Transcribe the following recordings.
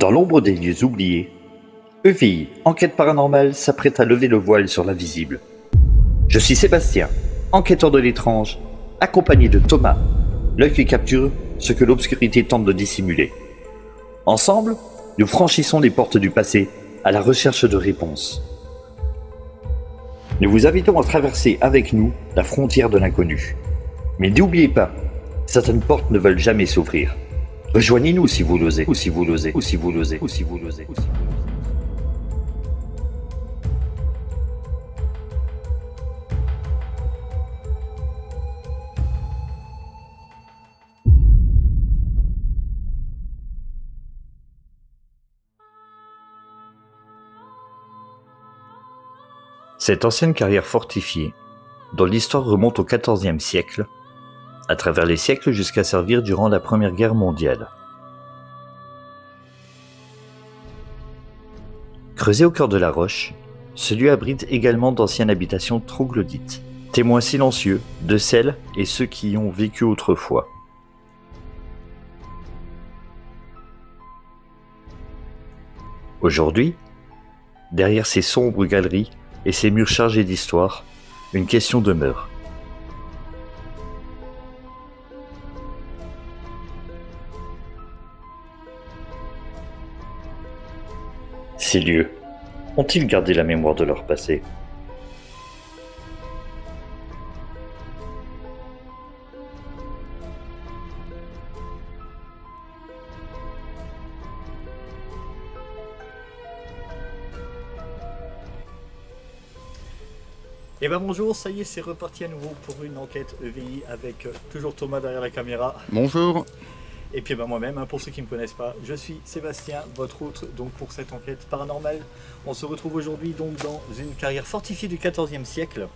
Dans l'ombre des lieux oubliés, EVI, Enquête paranormale, s'apprête à lever le voile sur l'invisible. Je suis Sébastien, enquêteur de l'étrange, accompagné de Thomas, l'œil qui capture ce que l'obscurité tente de dissimuler. Ensemble, nous franchissons les portes du passé à la recherche de réponses. Nous vous invitons à traverser avec nous la frontière de l'inconnu. Mais n'oubliez pas, certaines portes ne veulent jamais s'ouvrir. Rejoignez-nous si vous l'osez, ou si vous l'osez, ou si vous l'osez, ou si vous l'osez, ou si vous l'osez. Cette ancienne carrière fortifiée, dont l'histoire remonte au XIVe siècle, à travers les siècles jusqu'à servir durant la Première Guerre mondiale. Creusé au cœur de la roche, ce lieu abrite également d'anciennes habitations troglodytes, témoins silencieux de celles et ceux qui y ont vécu autrefois. Aujourd'hui, derrière ces sombres galeries et ces murs chargés d'histoire, une question demeure. Ces lieux ont-ils gardé la mémoire de leur passé ? Et ben bonjour, ça y est, c'est reparti à nouveau pour une enquête EVI avec toujours Thomas derrière la caméra. Bonjour. Et puis moi-même, pour ceux qui ne me connaissent pas, je suis Sébastien, votre hôte donc pour cette enquête paranormale. On se retrouve aujourd'hui donc dans une carrière fortifiée du XIVe siècle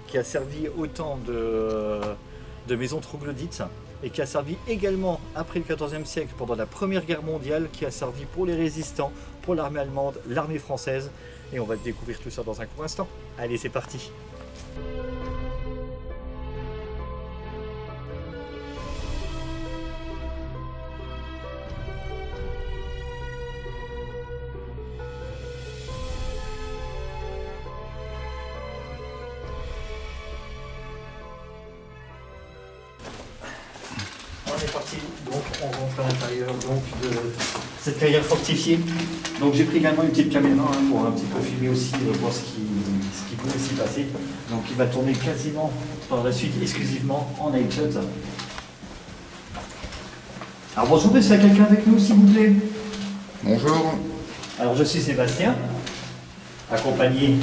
qui a servi autant de maisons troglodytes et qui a servi également après le XIVe siècle pendant la Première Guerre mondiale, qui a servi pour les résistants, pour l'armée allemande, l'armée française. Et on va découvrir tout ça dans un court instant. Allez, c'est parti. On est parti, donc on rentre à l'intérieur donc, de cette carrière fortifiée. Donc j'ai pris également une petite caméra pour un petit peu filmer aussi, voir ce qui pouvait s'y passer. Donc il va tourner quasiment par la suite exclusivement en night shot. Alors bonjour, est-ce qu'il y a quelqu'un avec nous s'il vous plaît? Bonjour. Alors je suis Sébastien, accompagné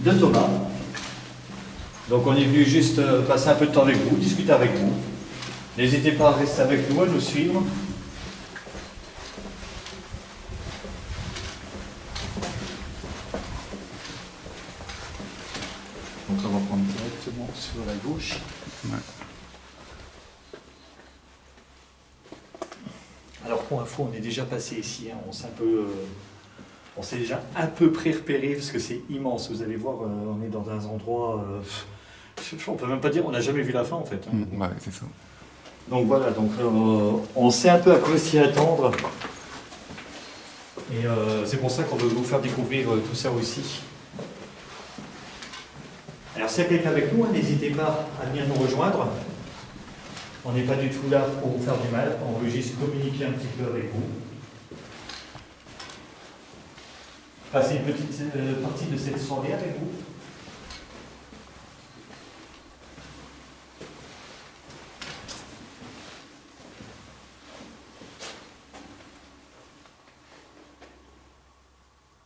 de Thomas. Donc on est venu juste passer un peu de temps avec vous, discuter avec vous. N'hésitez pas à rester avec nous, à nous suivre. Donc on va prendre directement sur la gauche. Ouais. Alors pour info, on est déjà passé ici, on s'est déjà à peu près repéré parce que c'est immense. Vous allez voir, on est dans un endroit, on peut même pas dire, on n'a jamais vu la fin en fait. Ouais, c'est ça. Donc voilà, on sait un peu à quoi s'y attendre. Et c'est pour ça qu'on veut vous faire découvrir tout ça aussi. Alors s'il y a quelqu'un avec nous, n'hésitez pas à venir nous rejoindre. On n'est pas du tout là pour vous faire du mal, on veut juste communiquer un petit peu avec vous. Passer une petite partie de cette soirée avec vous.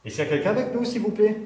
Et s'il y a quelqu'un avec nous, s'il vous plaît?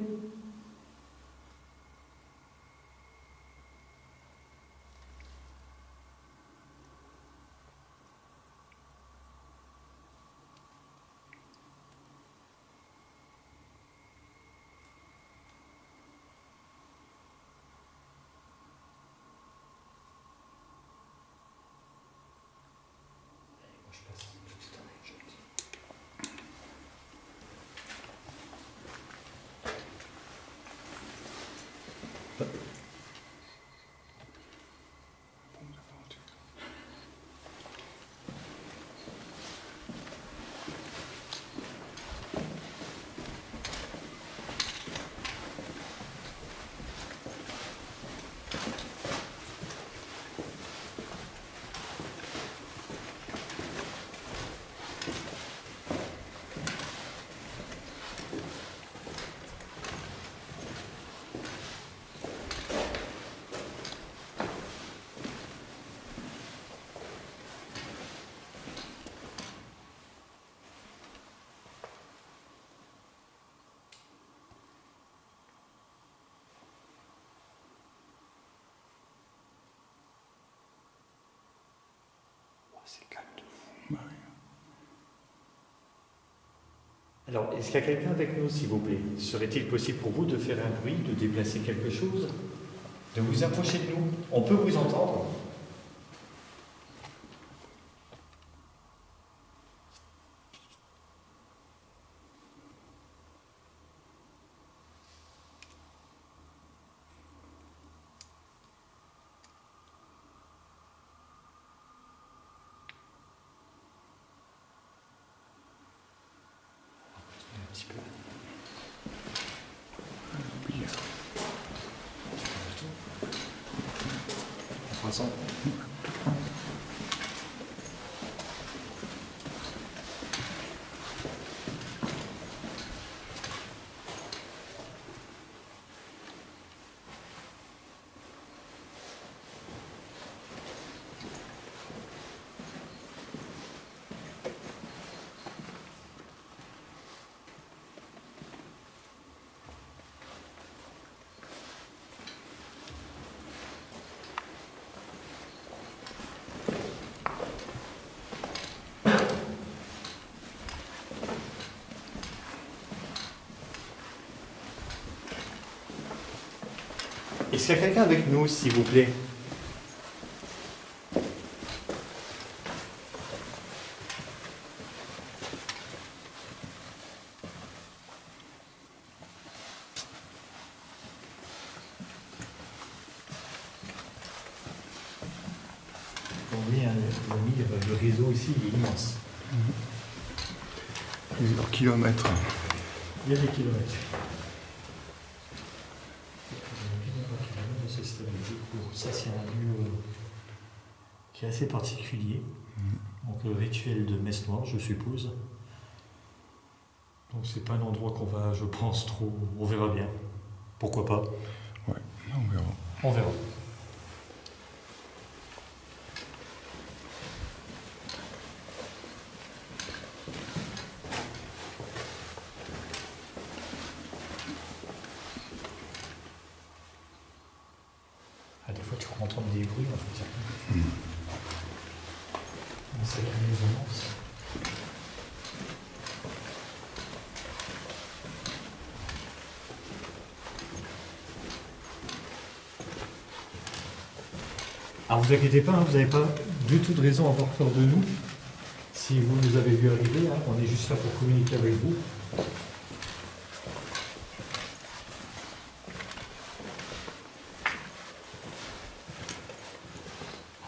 Alors, est-ce qu'il y a quelqu'un avec nous, s'il vous plaît? Serait-il possible pour vous de faire un bruit, de déplacer quelque chose, de vous approcher de nous? On peut vous entendre. Un petit peu. Oui. 300. Est-ce qu'il y a quelqu'un avec nous, s'il vous plaît? Oui, hein, l'ami, le réseau ici il est immense. Plusieurs kilomètres. Il y a des kilomètres. Ça, c'est un lieu qui est assez particulier. Donc, le rituel de messe noire, je suppose. Donc, c'est pas un endroit qu'on va, je pense, trop. On verra bien. Pourquoi pas? Ouais, on verra. On verra. Ah, des fois, tu peux entendre des bruits, en fait. C'est la résonance. Alors, vous inquiétez pas, hein, vous n'avez pas du tout de raison à avoir peur de nous. Si vous nous avez vu arriver, hein, on est juste là pour communiquer avec vous.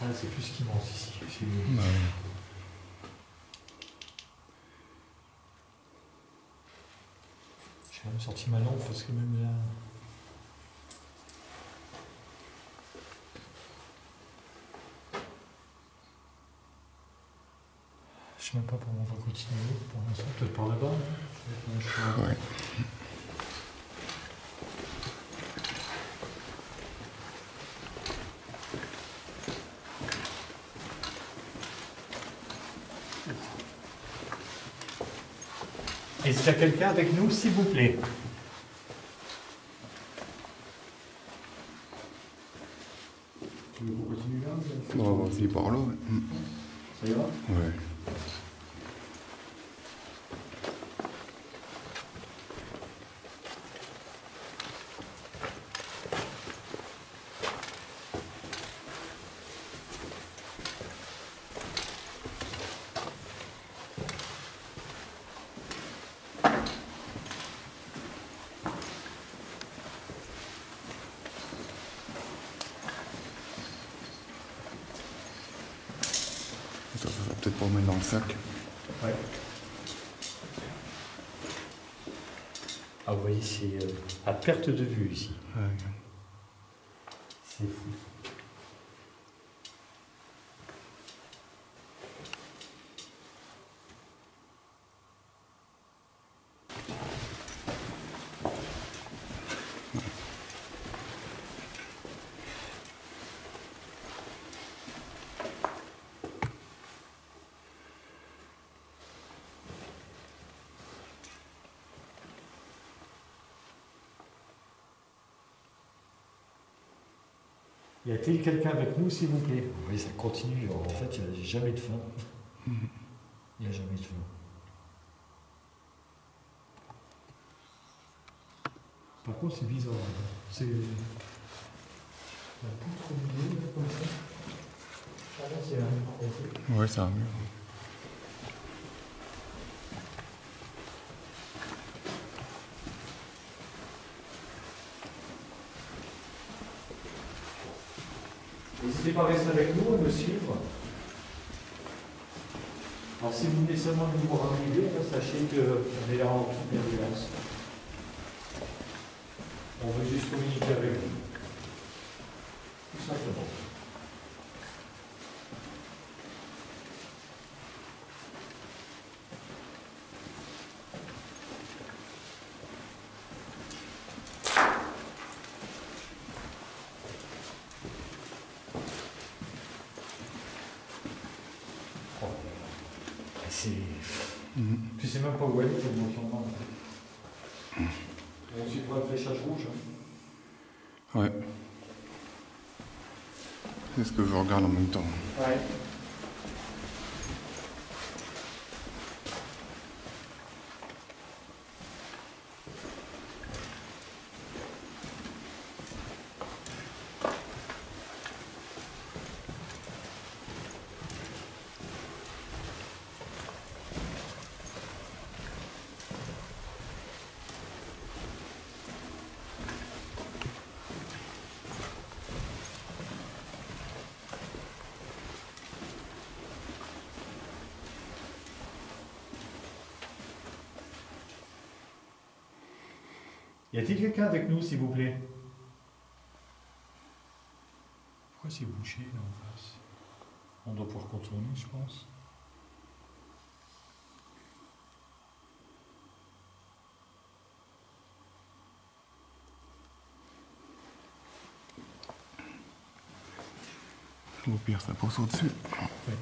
Ah, c'est plus qu'immense ici. Bah, J'ai même sorti ma lampe parce que même là. Je sais même pas comment on va continuer pour l'instant, peut-être par là-bas. Hein. ouais. Est-ce qu'il y a quelqu'un avec nous, s'il vous plaît? Tu veux qu'on continue là? Bon, vas-y par là. Ouais. Ça ira? Ouais. Ça va peut-être pas mettre dans le sac. Ouais. Ah, vous voyez, c'est à perte de vue ici. Ouais. C'est fou. Y a-t-il quelqu'un avec nous, s'il vous plaît? Oui, ça continue. En fait, il n'y a jamais de fin. Il n'y a jamais de fin. Par contre, c'est bizarre. C'est la poutre au milieu, là, comme ça. Ah non, c'est un mur. Ouais, c'est un mur. N'hésitez pas à rester avec nous, à me suivre. Alors si vous venez seulement de nous voir arriver, sachez qu'on est là en toute bienveillance. On veut juste communiquer avec vous. Tout simplement. Tu sais même pas où aller, tellement qu'il y en a, en fait. On suivra le fléchage rouge. Ouais. C'est ce que je regarde en même temps. Ouais. Y a-t-il quelqu'un avec nous, s'il vous plaît? Pourquoi c'est bouché là en face? On doit pouvoir contourner, je pense. Au pire, ça pousse au-dessus. Oui.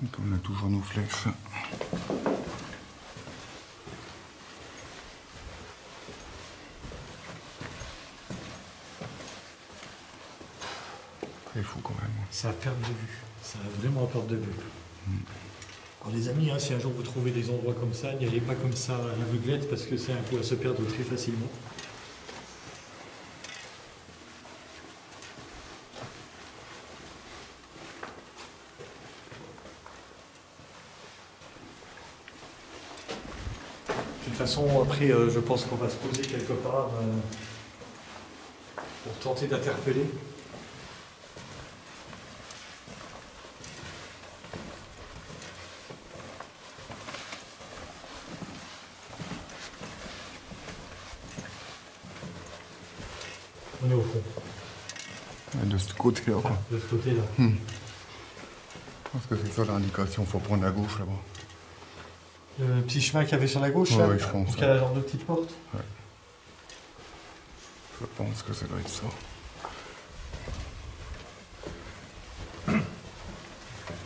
Donc on a toujours nos flèches. C'est fou quand même. Ça a perte de vue. Ça a vraiment perte de vue. Alors les amis, si un jour vous trouvez des endroits comme ça, n'y allez pas comme ça à l'aveuglette parce que c'est un coup à se perdre très facilement. De toute façon, après, je pense qu'on va se poser quelque part pour tenter d'interpeller. On est au fond, De ce côté-là, quoi. de ce côté-là. Je pense que c'est ça l'indication, faut prendre la gauche là-bas. Le petit chemin qu'il y avait sur la gauche, Ouais, là, ouais, je pense, qu'il y a la genre de petite porte. Je pense que ça doit être ça.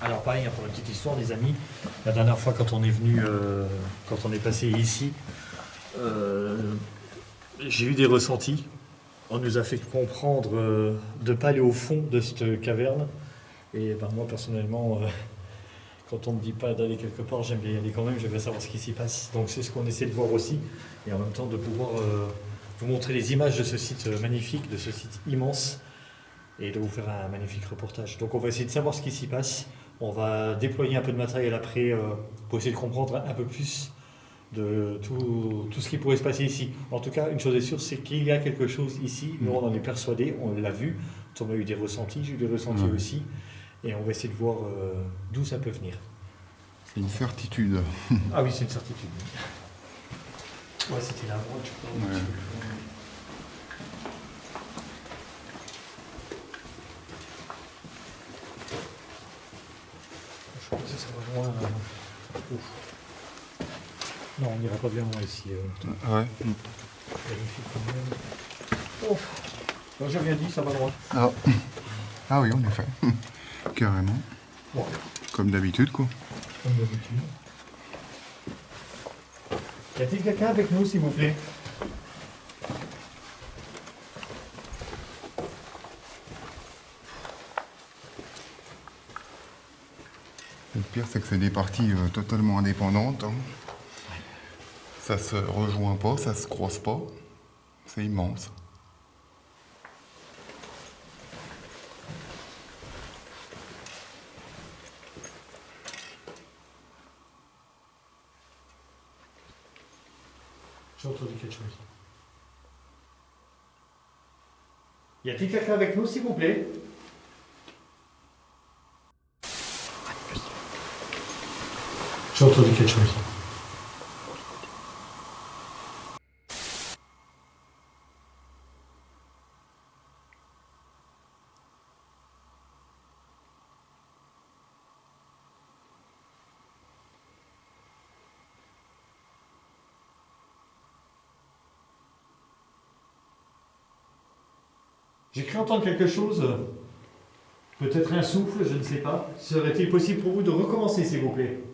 Alors pareil, pour une petite histoire, les amis, la dernière fois quand on est venu, quand on est passé ici, j'ai eu des ressentis. On nous a fait comprendre de ne pas aller au fond de cette caverne. Et ben, moi personnellement, quand on ne me dit pas d'aller quelque part, j'aime bien y aller quand même, je veux savoir ce qui s'y passe. Donc c'est ce qu'on essaie de voir aussi. Et en même temps de pouvoir vous montrer les images de ce site magnifique, de ce site immense, et de vous faire un magnifique reportage. Donc on va essayer de savoir ce qui s'y passe. On va déployer un peu de matériel après pour essayer de comprendre un peu plus de tout ce qui pourrait se passer ici. En tout cas, une chose est sûre, c'est qu'il y a quelque chose ici. Nous, on en est persuadés, on l'a vu. On a eu des ressentis, j'ai eu des ressentis aussi. Et on va essayer de voir d'où ça peut venir. C'est une certitude. Ah oui, c'est une certitude. Ouais, c'était la droite, je crois. Ouais. Je crois que ça va loin. Ouf. Non, on n'ira pas bien loin ici. Ouais. Vérifie quand même. Oh. Bon, j'ai rien dit, ça va loin. Ah. Ah oui, en effet. Carrément. Bon, Comme d'habitude, quoi. comme d'habitude. Y a-t-il quelqu'un avec nous, s'il vous plaît? Le pire, c'est que c'est des parties totalement indépendantes. Hein. Ça se rejoint pas, ça se croise pas. C'est immense. J'ai entendu quelque chose. Y a-t-il quelqu'un avec nous, s'il vous plaît? J'ai entendu quelque chose. J'ai cru entendre quelque chose. Peut-être un souffle, je ne sais pas. Serait-il possible pour vous de recommencer, s'il vous plaît?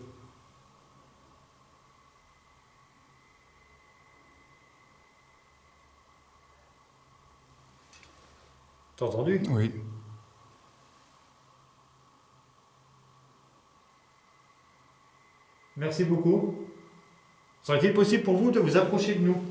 T'as entendu? Oui. Merci beaucoup. Serait-il possible pour vous de vous approcher de nous?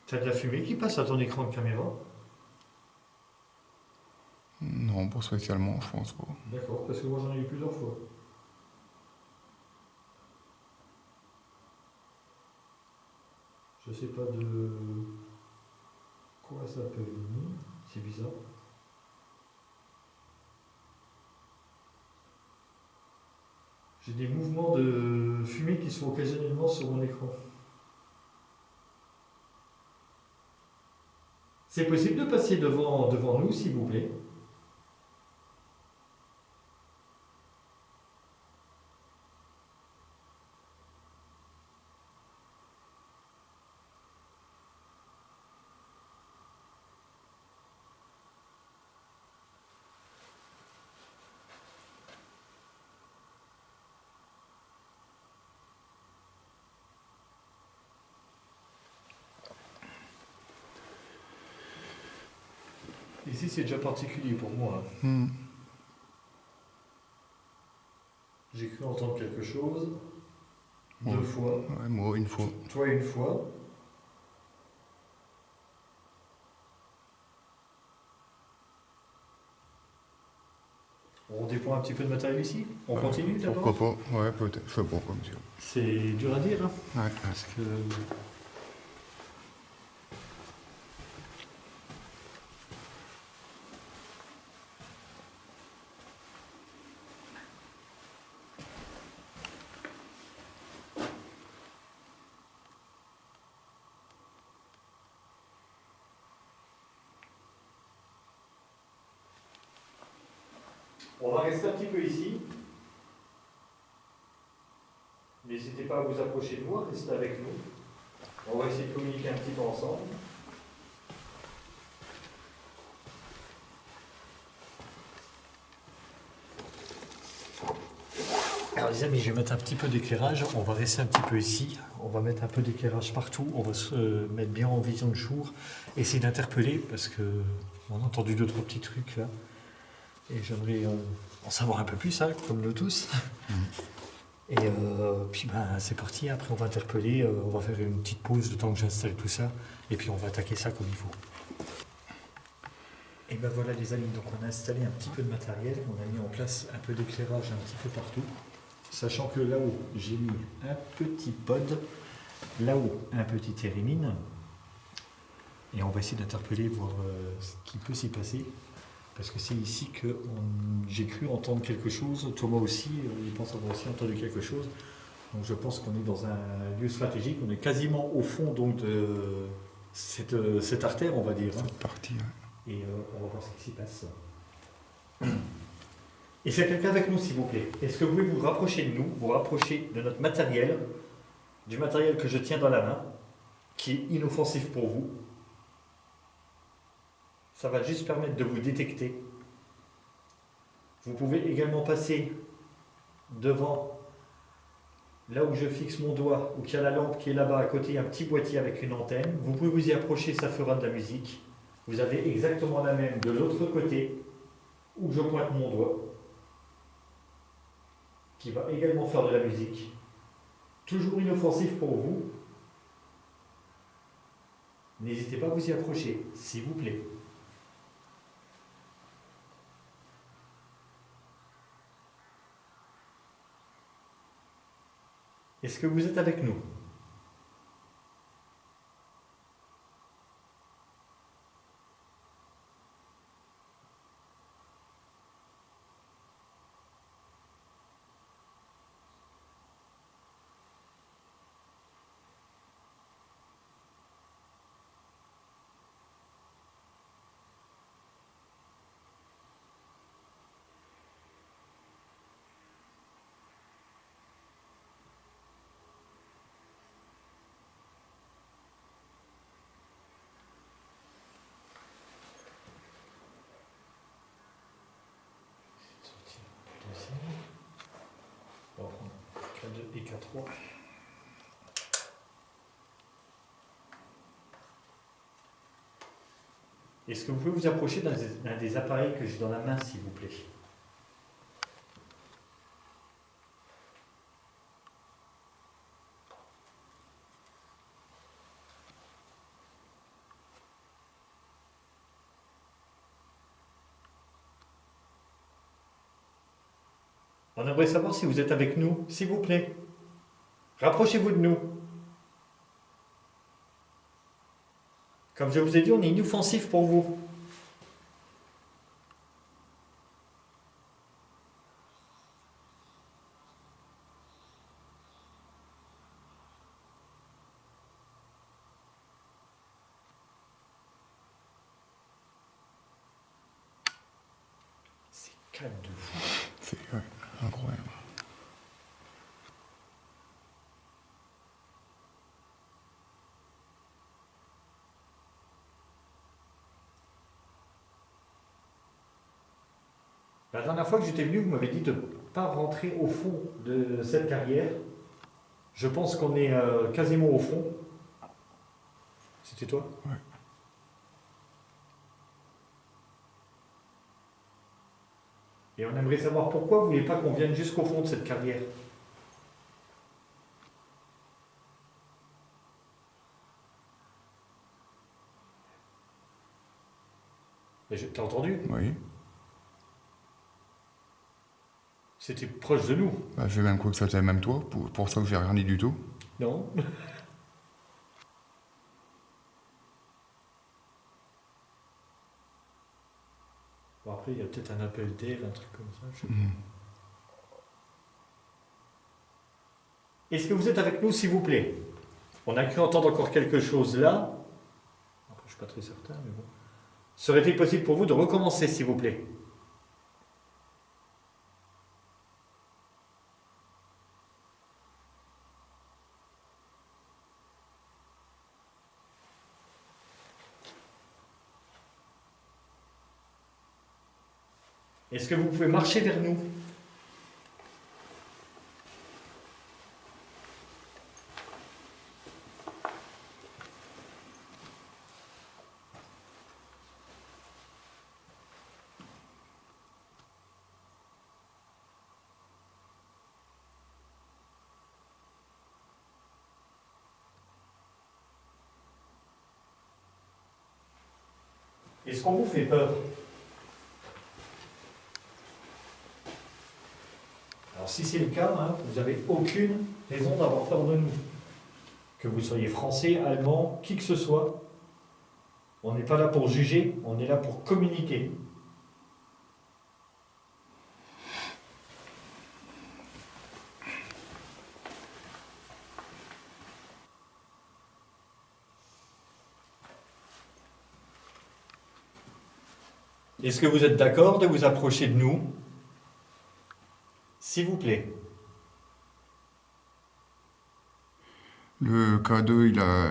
T'as de la fumée qui passe à ton écran de caméra? Non, pas spécialement, je pense pas. D'accord, parce que moi j'en ai eu plusieurs fois. Je sais pas de quoi ça peut venir, c'est bizarre. J'ai des mouvements de fumée qui sont occasionnellement sur mon écran. C'est possible de passer devant nous, s'il vous plaît? Ici, c'est déjà particulier pour moi. J'ai cru entendre quelque chose. Deux fois. Ouais, moi, une fois. Toi, une fois. On déploie un petit peu de matériel ici. On continue d'abord. Pourquoi pas? Ouais, peut-être. Je sais pas, comme ça. C'est dur à dire, hein, Ouais. parce que... On va rester un petit peu ici. N'hésitez pas à vous approcher de moi, restez avec nous. On va essayer de communiquer un petit peu ensemble. Alors les amis, je vais mettre un petit peu d'éclairage. On va rester un petit peu ici. On va mettre un peu d'éclairage partout. On va se mettre bien en vision de jour. Essayer d'interpeller parce que on a entendu deux, trois petits trucs là. Et j'aimerais en savoir un peu plus, hein, comme nous tous. Et puis ben, c'est parti, après on va interpeller, on va faire une petite pause le temps que j'installe tout ça, et puis on va attaquer ça comme il faut. Et ben voilà les amis, donc on a installé un petit peu de matériel, on a mis en place un peu d'éclairage un petit peu partout, sachant que là-haut j'ai mis un petit pod, là-haut un petit térémine, et on va essayer d'interpeller, voir ce qui peut s'y passer. Parce que c'est ici que j'ai cru entendre quelque chose, Thomas aussi, il pense avoir aussi entendu quelque chose. Donc je pense qu'on est dans un lieu stratégique, on est quasiment au fond donc, de cette artère, on va dire. Cette partie, ouais. Et on va voir ce qui s'y passe. Et s'il y a quelqu'un avec nous, s'il vous plaît, est-ce que vous pouvez vous rapprocher de nous, vous rapprocher de notre matériel, du matériel que je tiens dans la main, qui est inoffensif pour vous? Ça va juste permettre de vous détecter. Vous pouvez également passer devant là où je fixe mon doigt, ou qu'il y a la lampe qui est là-bas à côté, il y a un petit boîtier avec une antenne. Vous pouvez vous y approcher, ça fera de la musique. Vous avez exactement la même de l'autre côté, où je pointe mon doigt, qui va également faire de la musique. Toujours inoffensif pour vous. N'hésitez pas à vous y approcher, s'il vous plaît. Est-ce que vous êtes avec nous? On va prendre K2 et K3. Est-ce que vous pouvez vous approcher d'un des appareils que j'ai dans la main, s'il vous plaît? On aimerait savoir si vous êtes avec nous, s'il vous plaît. Rapprochez-vous de nous. Comme je vous ai dit, on est inoffensif pour vous. C'est calme de fou. C'est incroyable. La dernière fois que j'étais venu, vous m'avez dit de ne pas rentrer au fond de cette carrière. Je pense qu'on est quasiment au fond. C'était toi? Ouais. Et on aimerait savoir pourquoi vous ne voulez pas qu'on vienne jusqu'au fond de cette carrière. T'as entendu? Oui. C'était proche de nous. Bah, j'ai même cru que c'était même toi, pour ça que j'ai rien dit du tout. Non? Bon, après, il y a peut-être un appel d'air, un truc comme ça. Je sais pas. Est-ce que vous êtes avec nous, s'il vous plaît? On a cru entendre encore quelque chose là. Après, je ne suis pas très certain, mais bon. Serait-il possible pour vous de recommencer, s'il vous plaît? Est-ce que vous pouvez marcher vers nous? Est-ce qu'on vous fait peur? Alors si c'est le cas, hein, vous n'avez aucune raison d'avoir peur de nous. Que vous soyez français, allemand, qui que ce soit, on n'est pas là pour juger, on est là pour communiquer. Est-ce que vous êtes d'accord de vous approcher de nous? S'il vous plaît. Le K2, il a...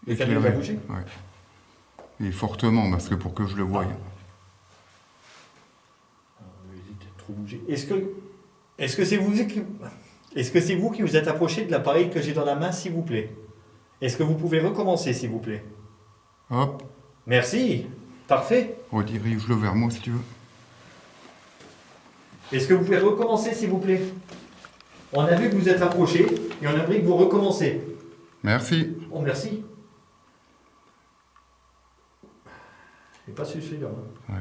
Le K2 va bouger? Ouais. Et fortement, parce que pour que je le voie. Trop bouger. Est-ce que c'est vous Est-ce que c'est vous qui vous êtes approché de l'appareil que j'ai dans la main, s'il vous plaît? Est-ce que vous pouvez recommencer, s'il vous plaît? Hop, Merci. Parfait. redirige-le vers moi si tu veux. Est-ce que vous pouvez recommencer, s'il vous plaît? On a vu que vous êtes approché et on aimerait que vous recommencez. Merci. Oh, merci. Je n'ai pas su celui-là. Ouais.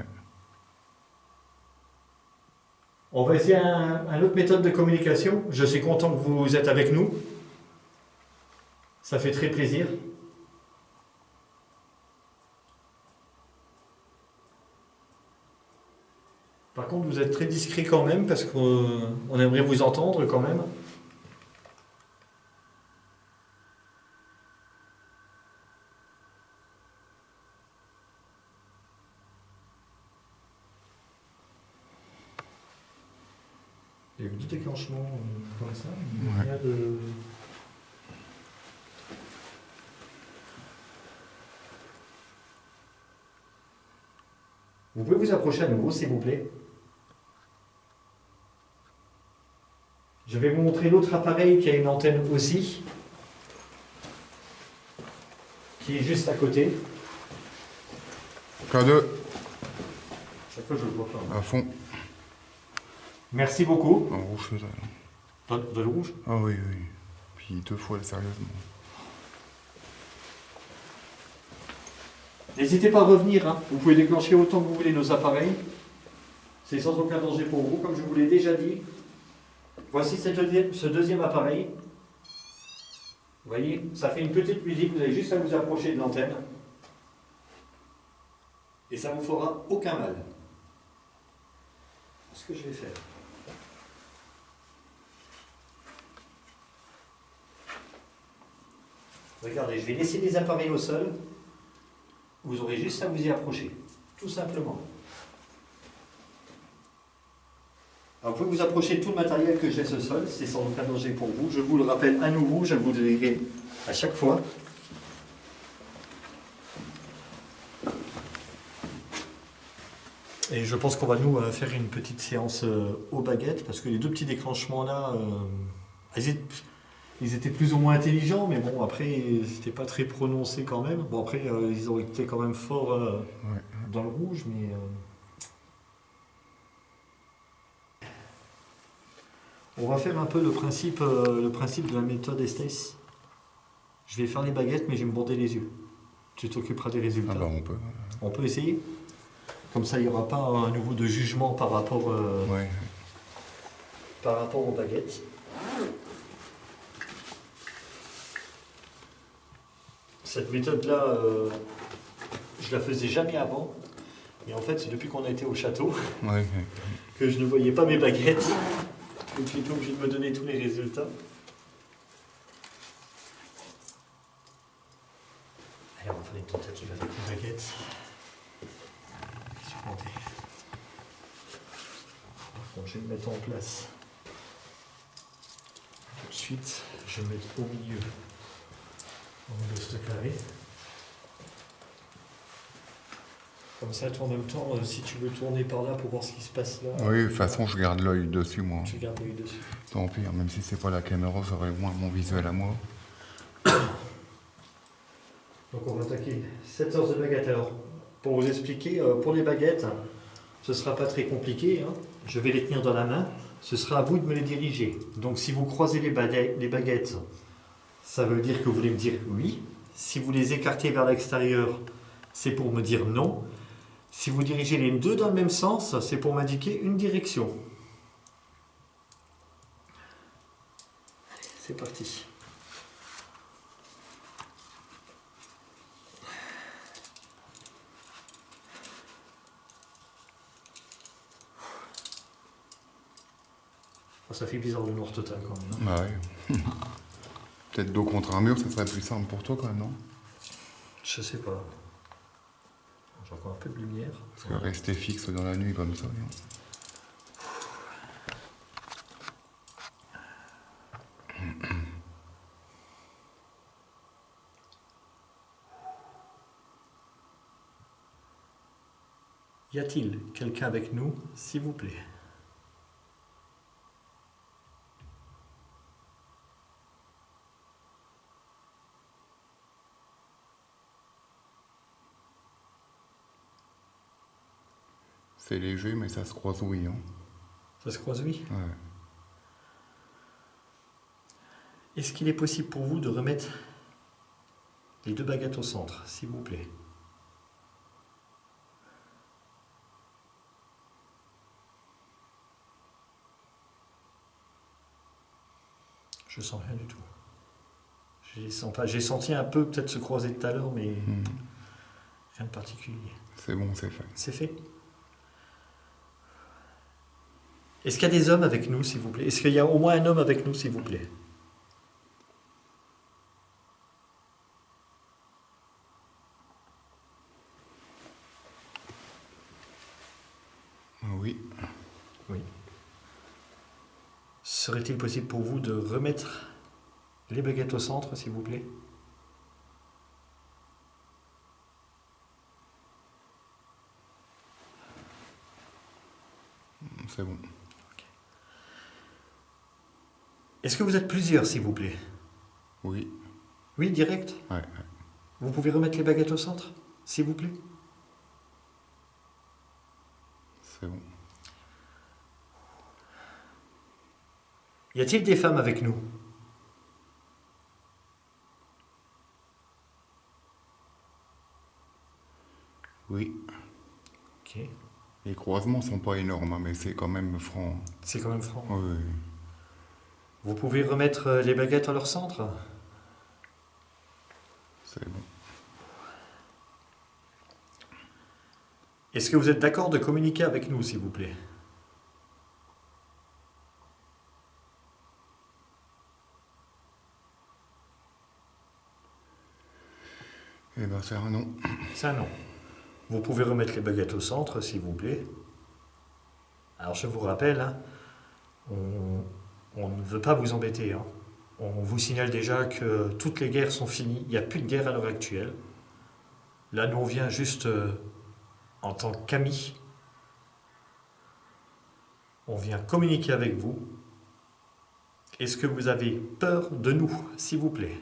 On va essayer une autre méthode de communication. Je suis content que vous êtes avec nous. Ça fait très plaisir. Par contre, vous êtes très discret quand même parce qu'on aimerait vous entendre quand même. Il y a eu deux déclenchements comme ça. Ouais. Rien de... Vous pouvez vous approcher à nouveau, s'il vous plaît. Je vais vous montrer l'autre appareil qui a une antenne aussi, qui est juste à côté. K2, Chaque fois, je le vois pas. à fond. Merci beaucoup. En rouge, c'est ça. De le rouge. Ah oui, oui. Puis 2 fois, sérieusement. N'hésitez pas à revenir. Hein. Vous pouvez déclencher autant que vous voulez nos appareils. C'est sans aucun danger pour vous, comme je vous l'ai déjà dit. Voici ce deuxième appareil. Vous voyez, ça fait une petite musique. Vous avez juste à vous approcher de l'antenne. Et ça ne vous fera aucun mal. Ce que je vais faire. Regardez, je vais laisser les appareils au sol. Vous aurez juste à vous y approcher. Tout simplement. Alors, vous pouvez vous approcher de tout le matériel que je laisse au sol. C'est sans aucun danger pour vous. Je vous le rappelle à nouveau. Je vous le dirai à chaque fois. Et je pense qu'on va nous faire une petite séance aux baguettes. Parce que les deux petits déclenchements là... Ils étaient plus ou moins intelligents, mais bon, après, c'était pas très prononcé quand même. Bon, après, ils ont été quand même forts dans le rouge, mais... On va faire un peu le principe de la méthode Estes. Je vais faire les baguettes, mais je vais me border les yeux. Tu t'occuperas des résultats. Ah bah on peut. On peut essayer? Comme ça, il n'y aura pas un nouveau de jugement par rapport aux baguettes. Cette méthode-là, je la faisais jamais avant. Et en fait, c'est depuis qu'on a été au château Ouais. que je ne voyais pas mes baguettes. Donc j'étais obligé de me donner tous les résultats. Allez, on va faire une tentative avec les baguettes. Supplémentaire. Par contre, je vais me mettre en place. Tout de suite, je vais me mettre au milieu. De ce carré. Comme ça, toi en même temps, si tu veux tourner par là pour voir ce qui se passe là, Oui, de toute façon, je garde l'œil dessus, moi. tu gardes l'œil dessus. Tant pis, hein, même si c'est pas la caméra, j'aurai au moins mon visuel à moi. Donc on va attaquer 7 heures de baguettes. Alors, pour vous expliquer, pour les baguettes, ce ne sera pas très compliqué. Hein. Je vais les tenir dans la main. Ce sera à vous de me les diriger. Donc si vous croisez les baguettes, ça veut dire que vous voulez me dire oui. Si vous les écartez vers l'extérieur, c'est pour me dire non. Si vous dirigez les deux dans le même sens, c'est pour m'indiquer une direction. Allez, c'est parti. Oh, ça fait bizarre le noir total quand même. Hein. Bah ouais. Peut-être dos contre un mur, ça serait plus simple pour toi quand même, non? Je sais pas. J'ai encore un peu de lumière. Parce que rester fixe dans la nuit comme ça. Non. Y a-t-il quelqu'un avec nous, s'il vous plaît? C'est léger, mais ça se croise oui. Hein. Ça se croise oui. Ouais. Est-ce qu'il est possible pour vous de remettre les 2 baguettes au centre, s'il vous plaît? Je sens rien du tout. J'ai senti un peu peut-être se croiser tout à l'heure, mais rien de particulier. C'est bon, c'est fait. C'est fait. Est-ce qu'il y a des hommes avec nous, s'il vous plaît? Est-ce qu'il y a au moins un homme avec nous, s'il vous plaît? Oui. Oui. Serait-il possible pour vous de remettre les baguettes au centre, s'il vous plaît? C'est bon. Est-ce que vous êtes plusieurs, s'il vous plaît? Oui. Oui, direct. Ouais. Vous pouvez remettre les baguettes au centre, s'il vous plaît? C'est bon. Y a-t-il des femmes avec nous? Oui. Ok. Les croisements sont pas énormes, hein, mais c'est quand même franc. C'est quand même franc. Oui. Vous pouvez remettre les baguettes à leur centre? C'est bon. Est-ce que vous êtes d'accord de communiquer avec nous, s'il vous plaît? Eh ben, c'est un non. C'est un non. Vous pouvez remettre les baguettes au centre, s'il vous plaît. Alors, je vous rappelle, hein, on ne veut pas vous embêter. Hein. On vous signale déjà que toutes les guerres sont finies. Il n'y a plus de guerre à l'heure actuelle. Là, nous, on vient juste en tant qu'amis. On vient communiquer avec vous. Est-ce que vous avez peur de nous, s'il vous plaît?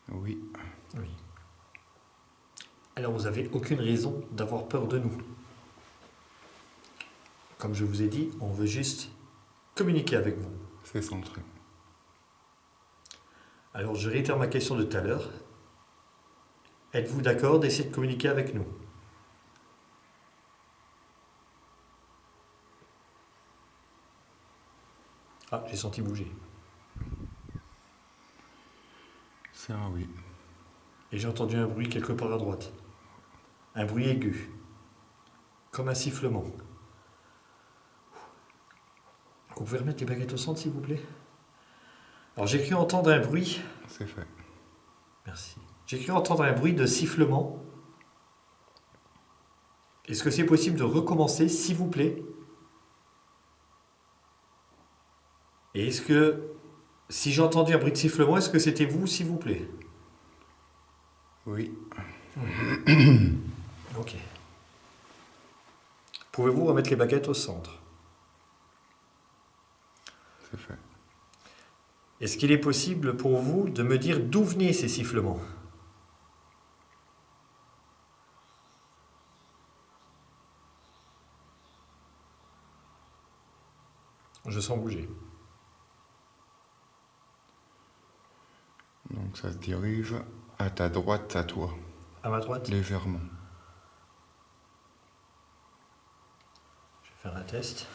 Oui. Oui. Alors, vous n'avez aucune raison d'avoir peur de nous. Comme je vous ai dit, on veut juste communiquer avec vous. C'est centré. Alors, je réitère ma question de tout à l'heure. Êtes-vous d'accord d'essayer de communiquer avec nous? Ah, j'ai senti bouger. C'est un oui. Et j'ai entendu un bruit quelque part à droite. Un bruit aigu. Comme un sifflement. Vous pouvez remettre les baguettes au centre, s'il vous plaît? Alors, j'ai cru entendre un bruit. C'est fait. Merci. J'ai cru entendre un bruit de sifflement. Est-ce que c'est possible de recommencer, s'il vous plaît? Et est-ce que, si j'ai entendu un bruit de sifflement, est-ce que c'était vous, s'il vous plaît? Oui. Ok. Pouvez-vous remettre les baguettes au centre? C'est fait. Est-ce qu'il est possible pour vous de me dire d'où venaient ces sifflements? Je sens bouger. Donc ça se dirige à ta droite, à toi. À ma droite? Légèrement. Je vais faire un test.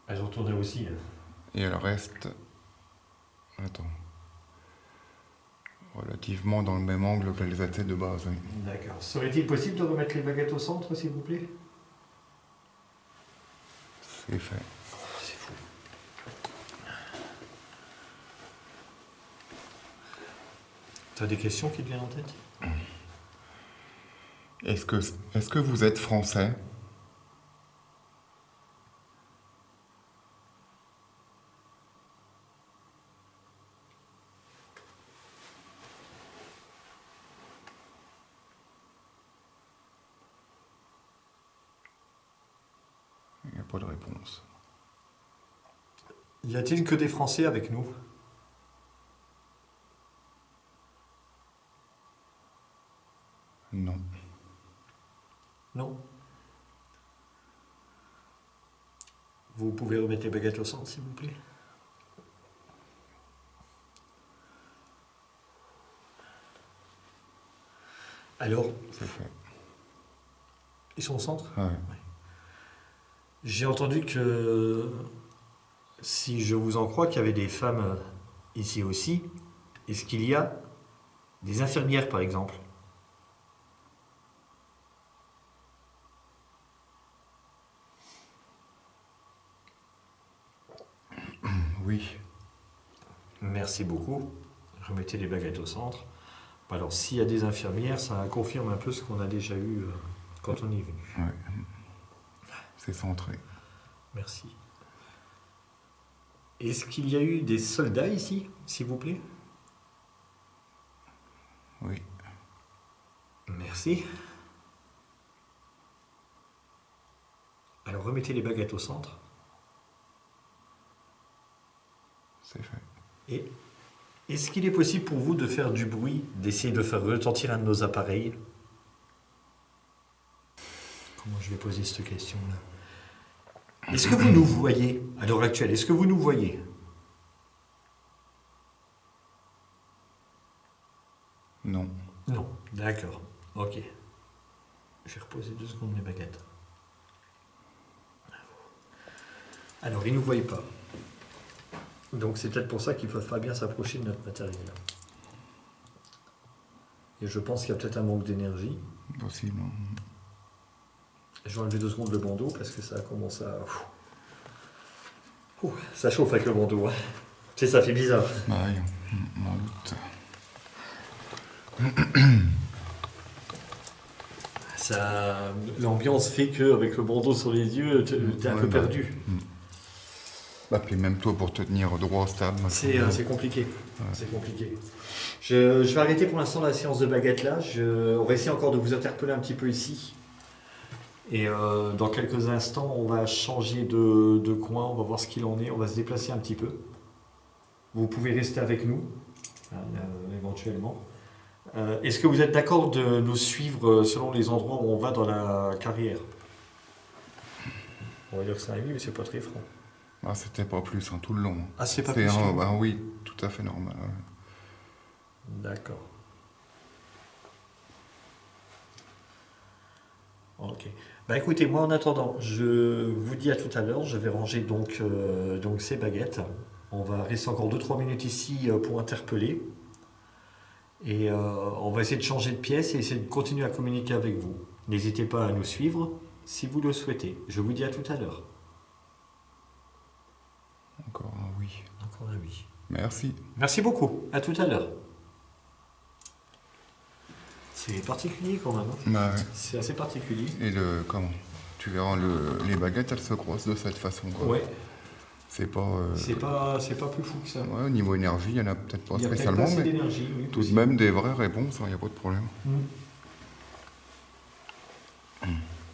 Elles ont tourné aussi. Hein. Et elle reste... Attends. Relativement dans le même angle qu'elles étaient de base. Oui. D'accord. Serait-il possible de remettre les baguettes au centre, s'il vous plaît? C'est fait. C'est fou. T'as des questions qui te viennent en tête? Est-ce que vous êtes français? Il n'y a pas de réponse. Y a-t-il que des Français avec nous? Non. Non. Vous pouvez remettre les baguettes au centre, s'il vous plaît. Alors, C'est fait. ils sont au centre? Ouais. J'ai entendu que, si je vous en crois, qu'il y avait des femmes ici aussi. Est-ce qu'il y a des infirmières, par exemple? Oui. Merci beaucoup. Remettez les baguettes au centre. Alors, s'il y a des infirmières, ça confirme un peu ce qu'on a déjà eu quand on y est venu. Ouais. C'est centré. Merci. Est-ce qu'il y a eu des soldats ici, s'il vous plaît? Oui. Merci. Alors, remettez les baguettes au centre. C'est fait. Et est-ce qu'il est possible pour vous de faire du bruit, d'essayer de faire retentir un de nos appareils? Comment je vais poser cette question-là? Est-ce que vous nous voyez à l'heure actuelle? Est-ce que vous nous voyez? Non. Non. D'accord. Ok. Je vais reposer 2 secondes mes baguettes. Alors, ils ne nous voient pas. Donc, c'est peut-être pour ça qu'ils ne peuvent pas bien s'approcher de notre matériel. Et je pense qu'il y a peut-être un manque d'énergie. Possible. Je vais enlever 2 secondes le bandeau parce que ça commence à... ça chauffe avec le bandeau. Hein. Tu sais, ça fait bizarre. Bah oui, en doute. Ça... L'ambiance fait qu'avec le bandeau sur les yeux, t'es un peu bah, perdu. Bah puis même toi pour te tenir droit, stable. C'est compliqué. C'est compliqué. Je vais arrêter pour l'instant la séance de baguette là. On va essayer encore de vous interpeller un petit peu ici. Et dans quelques instants, on va changer de coin, on va voir ce qu'il en est, on va se déplacer un petit peu. Vous pouvez rester avec nous, éventuellement. Est-ce que vous êtes d'accord de nous suivre selon les endroits où on va dans la carrière? On va dire que c'est un oui, mais c'est pas très franc. Ah, c'était pas plus, tout le long. Ah, c'est pas plus bah oui, tout à fait normal. Ouais. D'accord. Ok. Bah écoutez, moi en attendant, je vous dis à tout à l'heure, je vais ranger donc ces baguettes. On va rester encore 2-3 minutes ici pour interpeller. Et on va essayer de changer de pièce et essayer de continuer à communiquer avec vous. N'hésitez pas à nous suivre si vous le souhaitez. Je vous dis à tout à l'heure. Encore un oui. Encore un oui. Merci. Merci beaucoup. À tout à l'heure. C'est particulier quand même. Hein. Bah ouais. C'est assez particulier. Et comment? Tu verras, les baguettes, elles se croisent de cette façon, quoi. Ouais. C'est pas... C'est pas plus fou que ça. Ouais, au niveau énergie, il n'y en a peut-être pas Il y a peut-être spécialement, pas assez mais d'énergie, oui, tout de possible. même des vraies réponses, il n'y a pas de problème.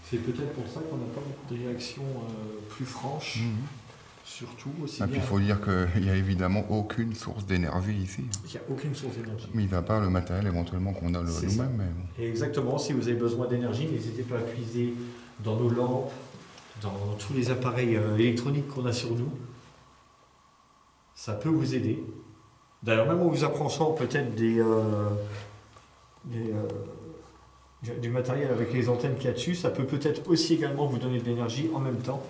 C'est peut-être pour ça qu'on n'a pas beaucoup de réactions plus franches, surtout aussi Et puis bien. il faut dire qu'il n'y a évidemment aucune source d'énergie ici. Il n'y a aucune source d'énergie. Mis à part le matériel éventuellement qu'on a C'est nous-mêmes. ça. Mais bon. Et exactement, si vous avez besoin d'énergie, n'hésitez pas à puiser dans nos lampes, dans tous les appareils électroniques qu'on a sur nous. Ça peut vous aider. D'ailleurs, même en vous approchant peut-être du matériel avec les antennes qu'il y a dessus, ça peut peut-être aussi également vous donner de l'énergie en même temps.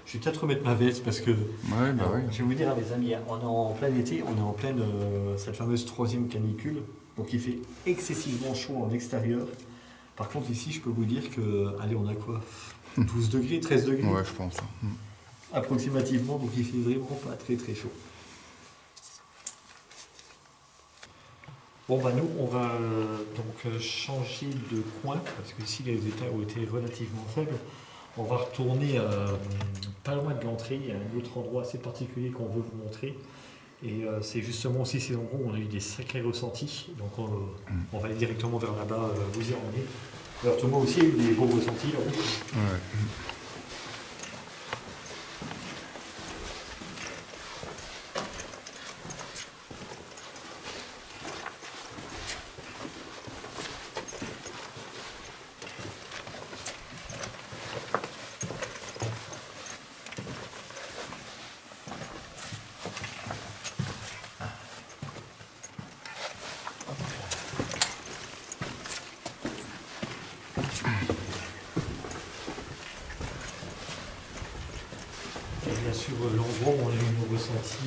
Je vais peut-être remettre ma veste parce que... Ouais, bah Alors, oui. je vais vous dire, les amis, on est en plein été, on est en pleine cette fameuse 3e canicule, donc il fait excessivement chaud en extérieur. Par contre, ici, je peux vous dire que, allez, on a quoi? 12 degrés, 13 degrés Ouais, je pense. approximativement, donc il fait vraiment pas très très chaud. Bon, bah nous, on va donc changer de coin, parce que ici, les états ont été relativement faibles. On va retourner pas loin de l'entrée, il y a un autre endroit assez particulier qu'on veut vous montrer. Et c'est justement aussi ces endroits où on a eu des sacrés ressentis. Donc on va aller directement vers là-bas, vous y emmener. Alors Thomas aussi a eu des beaux ressentis là-haut. Ouais.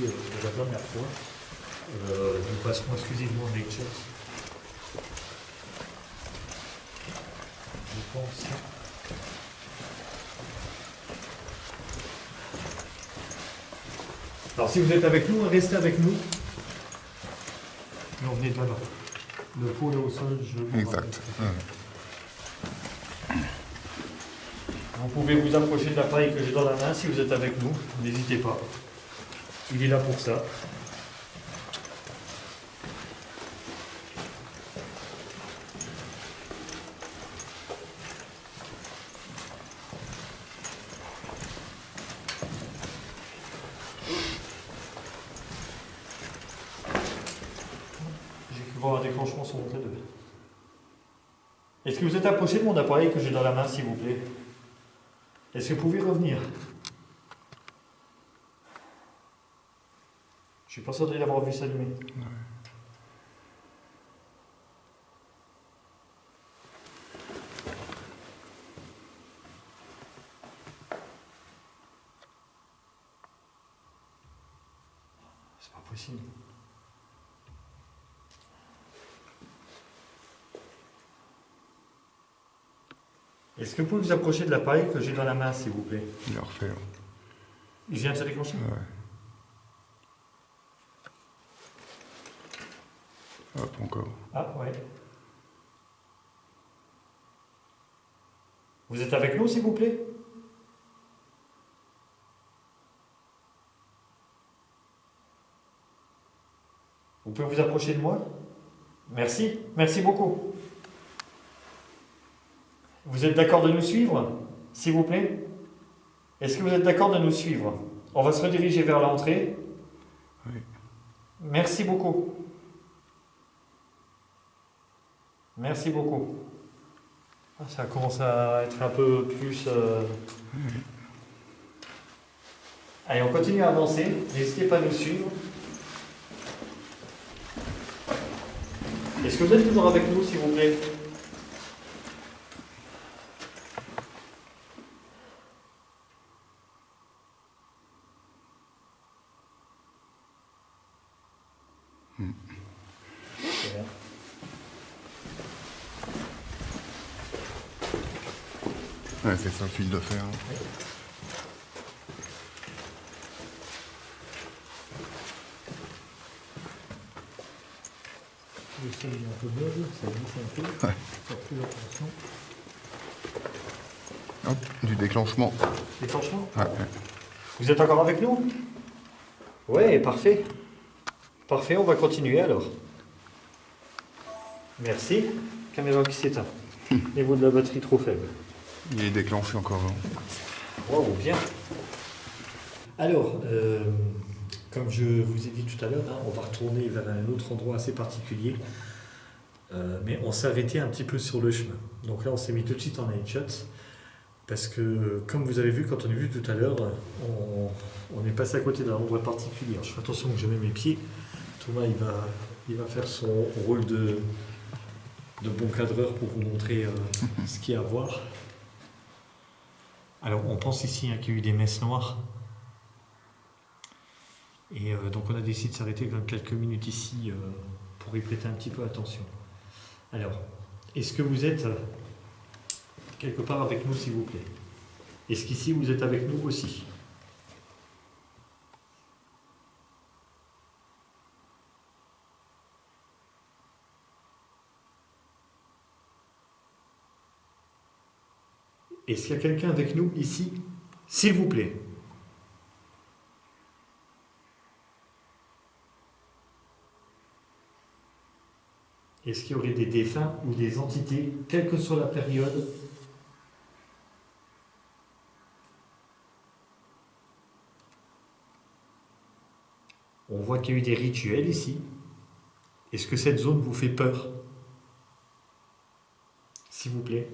la dernière fois. Nous passerons exclusivement en lecture. Je pense. Alors si vous êtes avec nous, restez avec nous. Mais on venait de là-bas. Le pot est au sol, Exact. Vous pouvez vous approcher de l'appareil que j'ai dans la main si vous êtes avec nous. N'hésitez pas. Il est là pour ça. J'ai cru voir un déclenchement sur votre 2. Est-ce que vous êtes approché de mon appareil que j'ai dans la main, s'il vous plaît? Est-ce que vous pouvez revenir? Je suis pas sûr d'avoir vu s'allumer. Ouais. C'est pas possible. Est-ce que vous pouvez vous approcher de l'appareil que j'ai dans la main, s'il vous plaît? Il a refait. Il vient de se déclencher? Ouais. Hop, encore. Ah, ouais. Vous êtes avec nous, s'il vous plaît? Vous pouvez vous approcher de moi? Merci, merci beaucoup. Vous êtes d'accord de nous suivre, s'il vous plaît? Est-ce que vous êtes d'accord de nous suivre? On va se rediriger vers l'entrée. Oui. Merci beaucoup. Merci beaucoup. Ah, ça commence à être un peu plus... Allez, on continue à avancer. N'hésitez pas à nous suivre. Est-ce que vous êtes toujours avec nous, s'il vous plaît? Super. Ouais, c'est ça le fil de fer. Le sol est un peu meuble, ça glisse un peu. Ouais. Ça plus l'attention. Hop, du déclenchement. Déclenchement? Ouais. Vous et encore avec nous? Ouais, parfait. Parfait, on va continuer alors. Merci. Caméra qui s'éteint. Niveau de la batterie trop faible. Il est déclenché encore. Wow, bien. Alors, comme je vous ai dit tout à l'heure, on va retourner vers un autre endroit assez particulier. Mais on s'est arrêté un petit peu sur le chemin. Donc là, on s'est mis tout de suite en night shot. Parce que, comme vous avez vu quand on est vu tout à l'heure, on est passé à côté d'un endroit particulier. Alors, je fais attention que je mets mes pieds. Thomas, il va faire son rôle de bon cadreur pour vous montrer ce qu'il y a à voir. Alors, on pense ici qu'il y a eu des messes noires. Et donc, on a décidé de s'arrêter quand même quelques minutes ici pour y prêter un petit peu attention. Alors, est-ce que vous êtes quelque part avec nous, s'il vous plaît? Est-ce qu'ici, vous êtes avec nous aussi? Est-ce qu'il y a quelqu'un avec nous ici? S'il vous plaît. Est-ce qu'il y aurait des défunts ou des entités, quelle que soit la période? On voit qu'il y a eu des rituels ici. Est-ce que cette zone vous fait peur? S'il vous plaît.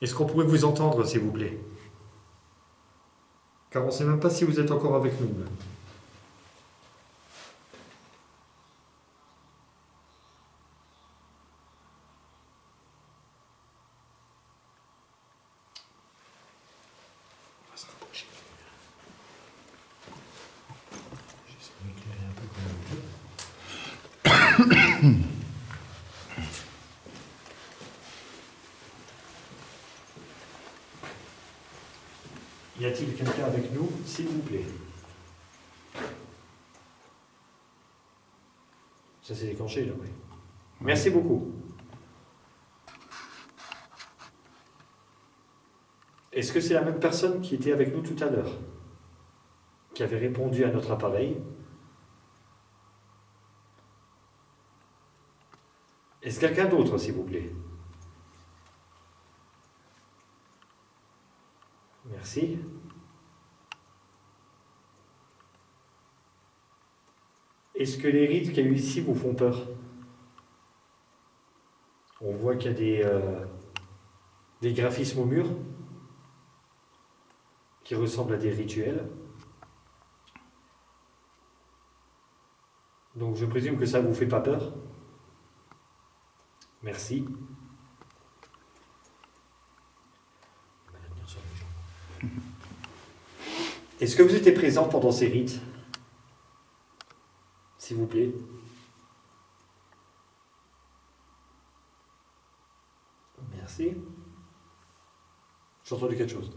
Est-ce qu'on pourrait vous entendre, s'il vous plaît? Car on ne sait même pas si vous êtes encore avec nous. Là. On va se rapprocher. J'essaie de m'éclairer un peu comme on peut. Y a-t-il quelqu'un avec nous, s'il vous plaît? Ça s'est déclenché là, oui. Merci beaucoup. Est-ce que c'est la même personne qui était avec nous tout à l'heure, qui avait répondu à notre appareil? Est-ce quelqu'un d'autre, s'il vous plaît? Merci. Est-ce que les rites qu'il y a eu ici vous font peur? On voit qu'il y a des graphismes au mur qui ressemblent à des rituels. Donc je présume que ça ne vous fait pas peur? Merci. Est-ce que vous étiez présent pendant ces rites? S'il vous plaît. Merci. J'ai entendu quelque chose.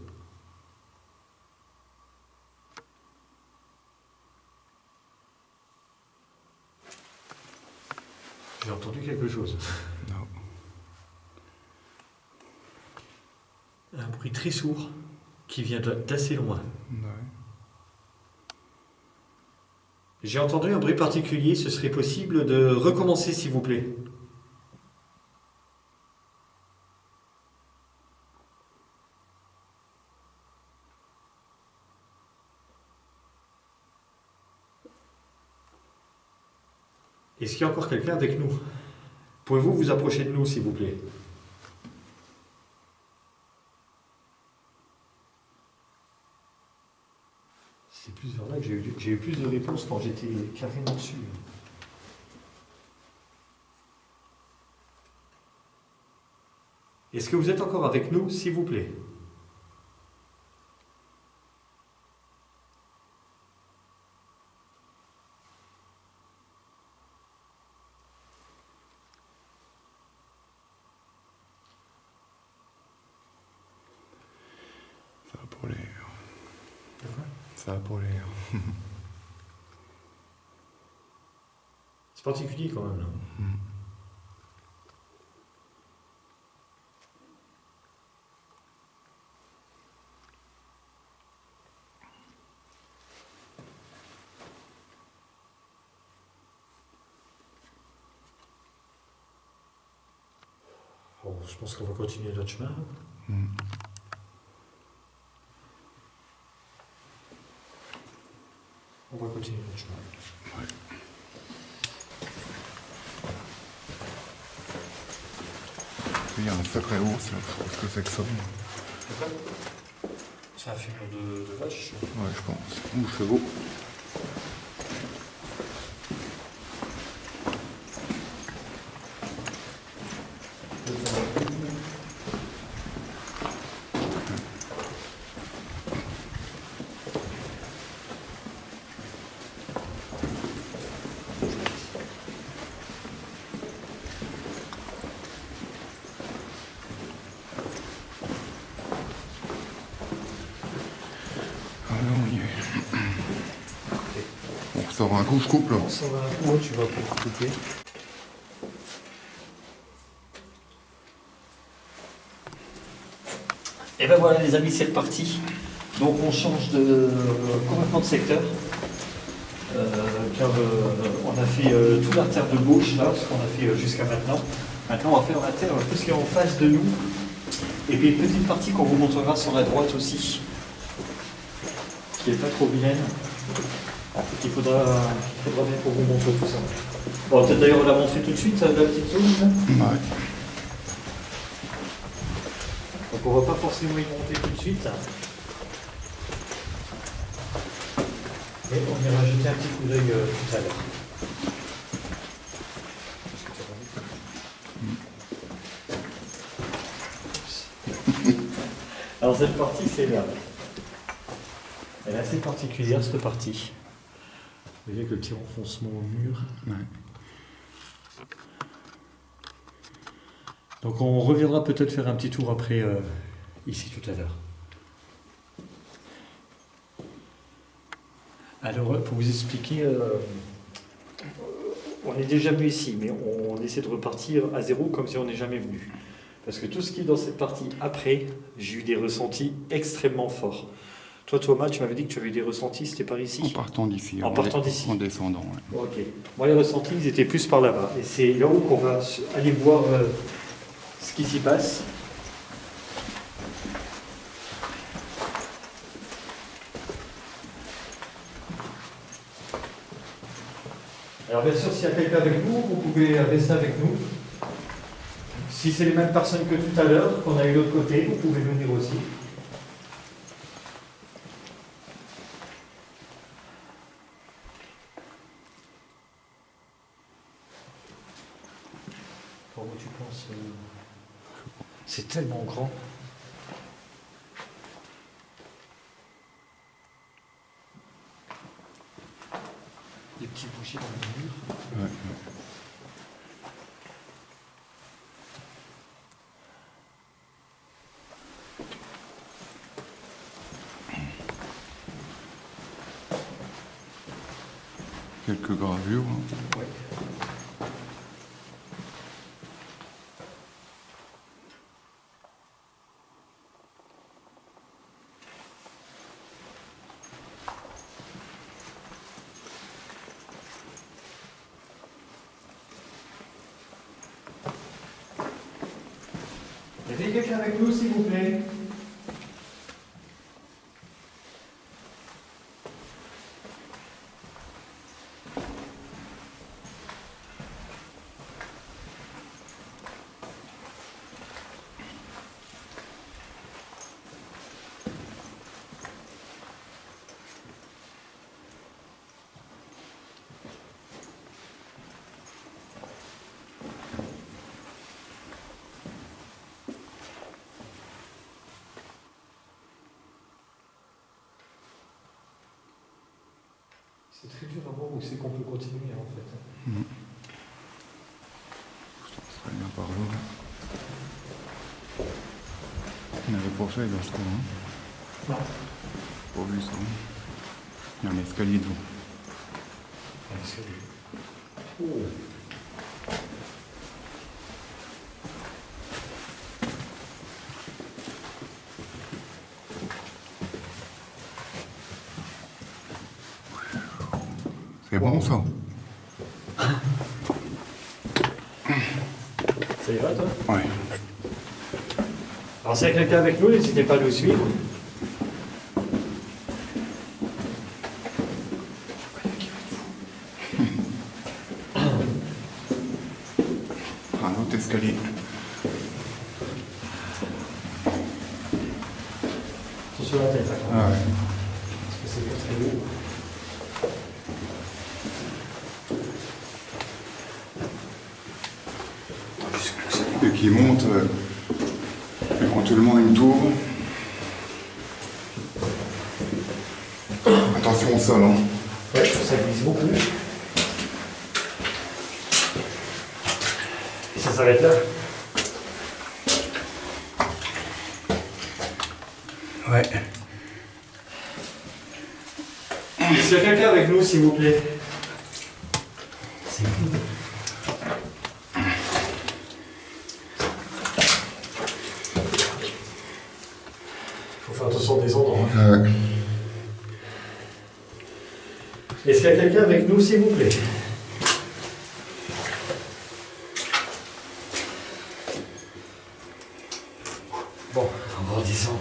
J'ai entendu quelque chose. Non. Un bruit très sourd qui vient d'assez loin. Ouais. J'ai entendu un bruit particulier, ce serait possible de recommencer s'il vous plaît. Est-ce qu'il y a encore quelqu'un avec nous? Pouvez-vous vous approcher de nous s'il vous plaît? C'est plus vers là que j'ai eu plus de réponses quand j'étais carrément dessus. Est-ce que vous êtes encore avec nous, s'il vous plaît? Ça va pour les... D'accord. Ça va pour les... C'est particulier quand même là. Bon, je pense qu'on va continuer notre chemin. On va continuer notre chemin. Ouais. Il y a un sacré ours là, qu'est-ce que c'est que ça? C'est un fumure de vache. Ouais, je pense. Ou chevaux. On y est. On ressort un coup, je coupe là. Ça va un coup, tu vas pour couper. Et ben voilà les amis, c'est reparti. Donc on change complètement de secteur. Car on a fait toute l'artère de gauche là, ce qu'on a fait jusqu'à maintenant. Maintenant on va faire l'artère tout ce qui est en face de nous. Et puis une petite partie qu'on vous montrera sur la droite aussi, qui n'est pas trop vilaine. Il faudra bien qu'on vous montre tout ça. On va peut-être d'ailleurs la montrer tout de suite, la petite zone. Là. Ouais. On Donc on va pas forcément y monter tout de suite. Mais on ira jeter un petit coup d'œil tout à l'heure. Alors cette partie, c'est là. Elle est assez particulière, cette partie. Vous voyez que le petit renfoncement au mur. Ouais. Donc on reviendra peut-être faire un petit tour après, ici tout à l'heure. Alors, pour vous expliquer, on est déjà venu ici, mais on essaie de repartir à zéro comme si on n'est jamais venu. Parce que tout ce qui est dans cette partie après, j'ai eu des ressentis extrêmement forts. Toi, Thomas, tu m'avais dit que tu avais eu des ressentis, c'était par ici? En partant d'ici. En partant d'ici. En descendant, ouais. Ok. Moi, les ressentis, ils étaient plus par là-bas. Et c'est là où on va aller voir ce qui s'y passe. Alors bien sûr, s'il y a quelqu'un avec vous, vous pouvez rester avec nous. Si c'est les mêmes personnes que tout à l'heure, qu'on a eu de l'autre côté, vous pouvez venir aussi. Par où tu penses C'est tellement grand. Des petits bouchers dans le mur. Ouais, ouais. Quelques gravures. Hein. Ouais. Y a-t-il quelqu'un avec nous, s'il vous plaît? C'est très dur à voir où c'est qu'on peut continuer en fait. Ça serait bien par là. On n'avait pas fait dans ce coin. Hein. Non. Pas vu ça. Il y a un escalier devant. Oh. C'est bon ça. Ça ira toi? Ouais. Alors s'il y a quelqu'un avec nous, n'hésitez pas à nous suivre. Un autre escalier. Attention à la tête, là, quand même. Ah ouais. Parce que c'est très haut. Et qui monte éventuellement une tour. Attention au sol. Hein. Ouais, ça glisse beaucoup. Et ça s'arrête là. Ouais. S'il y a quelqu'un avec nous, s'il vous plaît. C'est cool. Faut faire attention aux désordres. Hein. Ouais. Est-ce qu'il y a quelqu'un avec nous, s'il vous plaît? Bon, on va redescendre.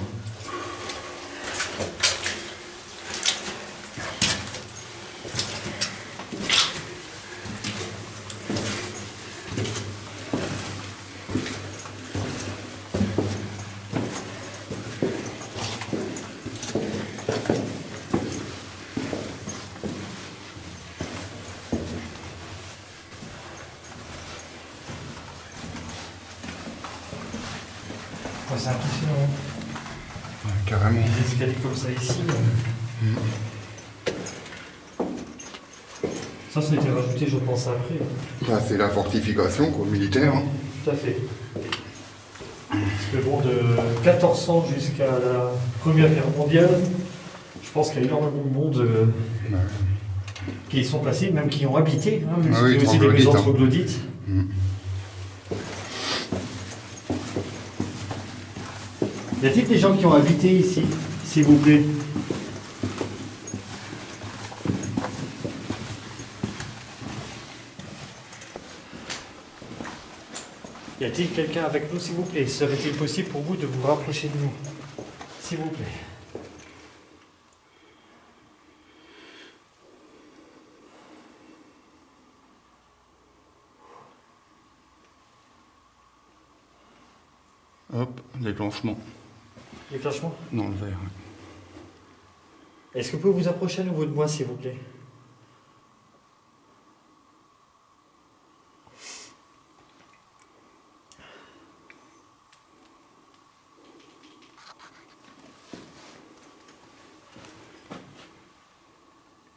c'est impressionnant. Ouais, carrément. Des escaliers comme ça ici. Ça a été rajouté, je pense, après. Bah, c'est la fortification, quoi, militaire. Hein. Tout à fait. Parce que bon, de 1400 jusqu'à la Première Guerre mondiale, je pense qu'il y a énormément de monde Ouais. qui y sont passés, même qui y ont habité. Hein, Ah oui, il y a aussi des maisons troglodytes, hein. troglodytes. Y a-t-il des gens qui ont habité ici, s'il vous plaît? Y a-t-il quelqu'un avec nous, s'il vous plaît? Serait-il possible pour vous de vous rapprocher de nous? S'il vous plaît. Hop, déclenchement. Déclenchement. Dans le verre. Est-ce que vous pouvez vous approcher à nouveau de moi, s'il vous plaît?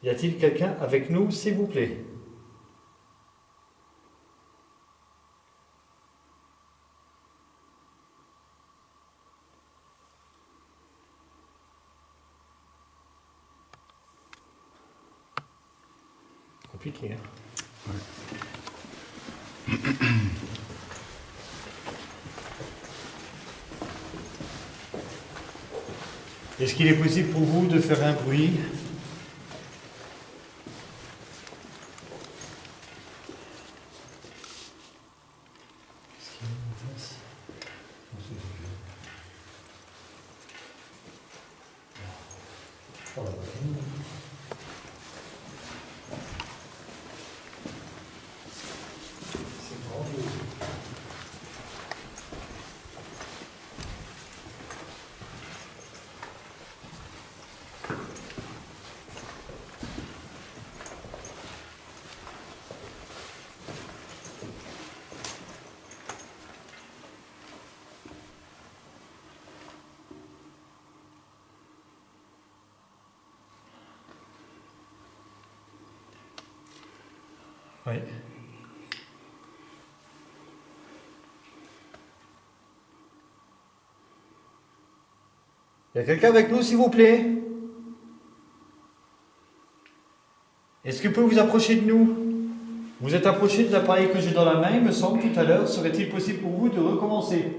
Y a-t-il quelqu'un avec nous, s'il vous plaît? Compliqué, hein? Est-ce qu'il est possible pour vous de faire un bruit? Oui. Y a quelqu'un avec nous, s'il vous plaît? Est-ce que vous pouvez vous approcher de nous? Vous êtes approché de l'appareil que j'ai dans la main, il me semble, tout à l'heure. Serait-il possible pour vous de recommencer?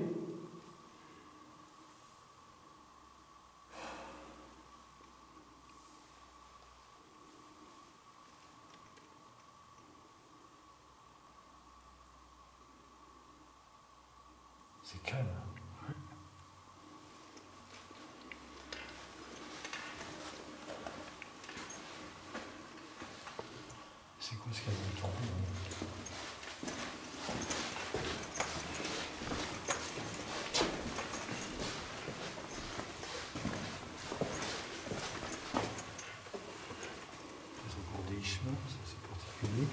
C'est calme. C'est quoi ce qu'il y a dans le trou? Ils ont encore des chemins, ça c'est particulier.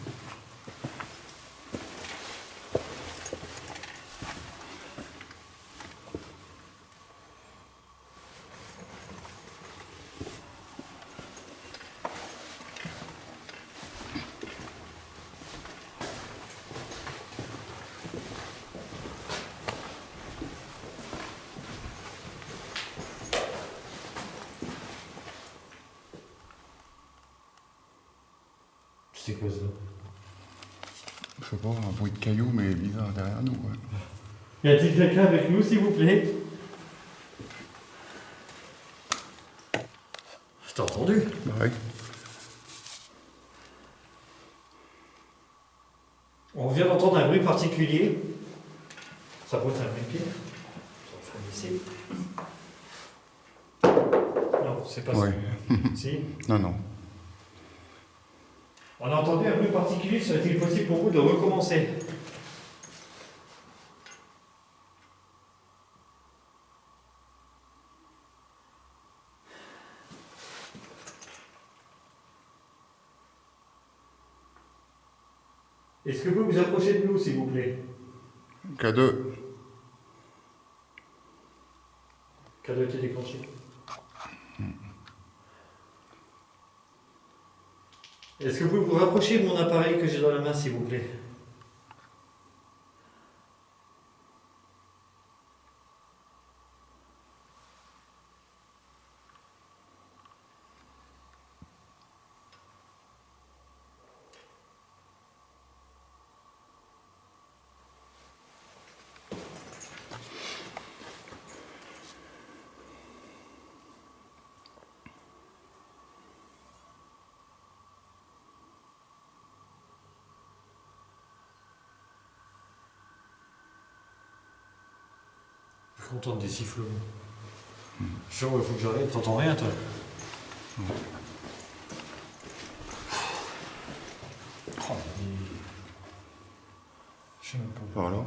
C'est quoi ça? Je sais pas, un bruit de cailloux, mais bizarre derrière nous. Ouais. Y a-t-il quelqu'un avec nous, s'il vous plaît? Je t'ai entendu. Bah oui. On vient d'entendre un bruit particulier. Ça peut être un bruit de pierre. Non, c'est pas Ouais. ça. Si. Non, non. On a entendu un bruit particulier. Serait-il possible pour vous de recommencer? Est-ce que vous vous approchez de nous, s'il vous plaît? K2. Ça doit être déclenché. Est-ce que vous pouvez vous rapprocher de mon appareil que j'ai dans la main, s'il vous plaît? Je suis content des sifflements. Chiant, il faut que j'arrête. T'entends rien, toi? Oh, je sais même pas. Par là.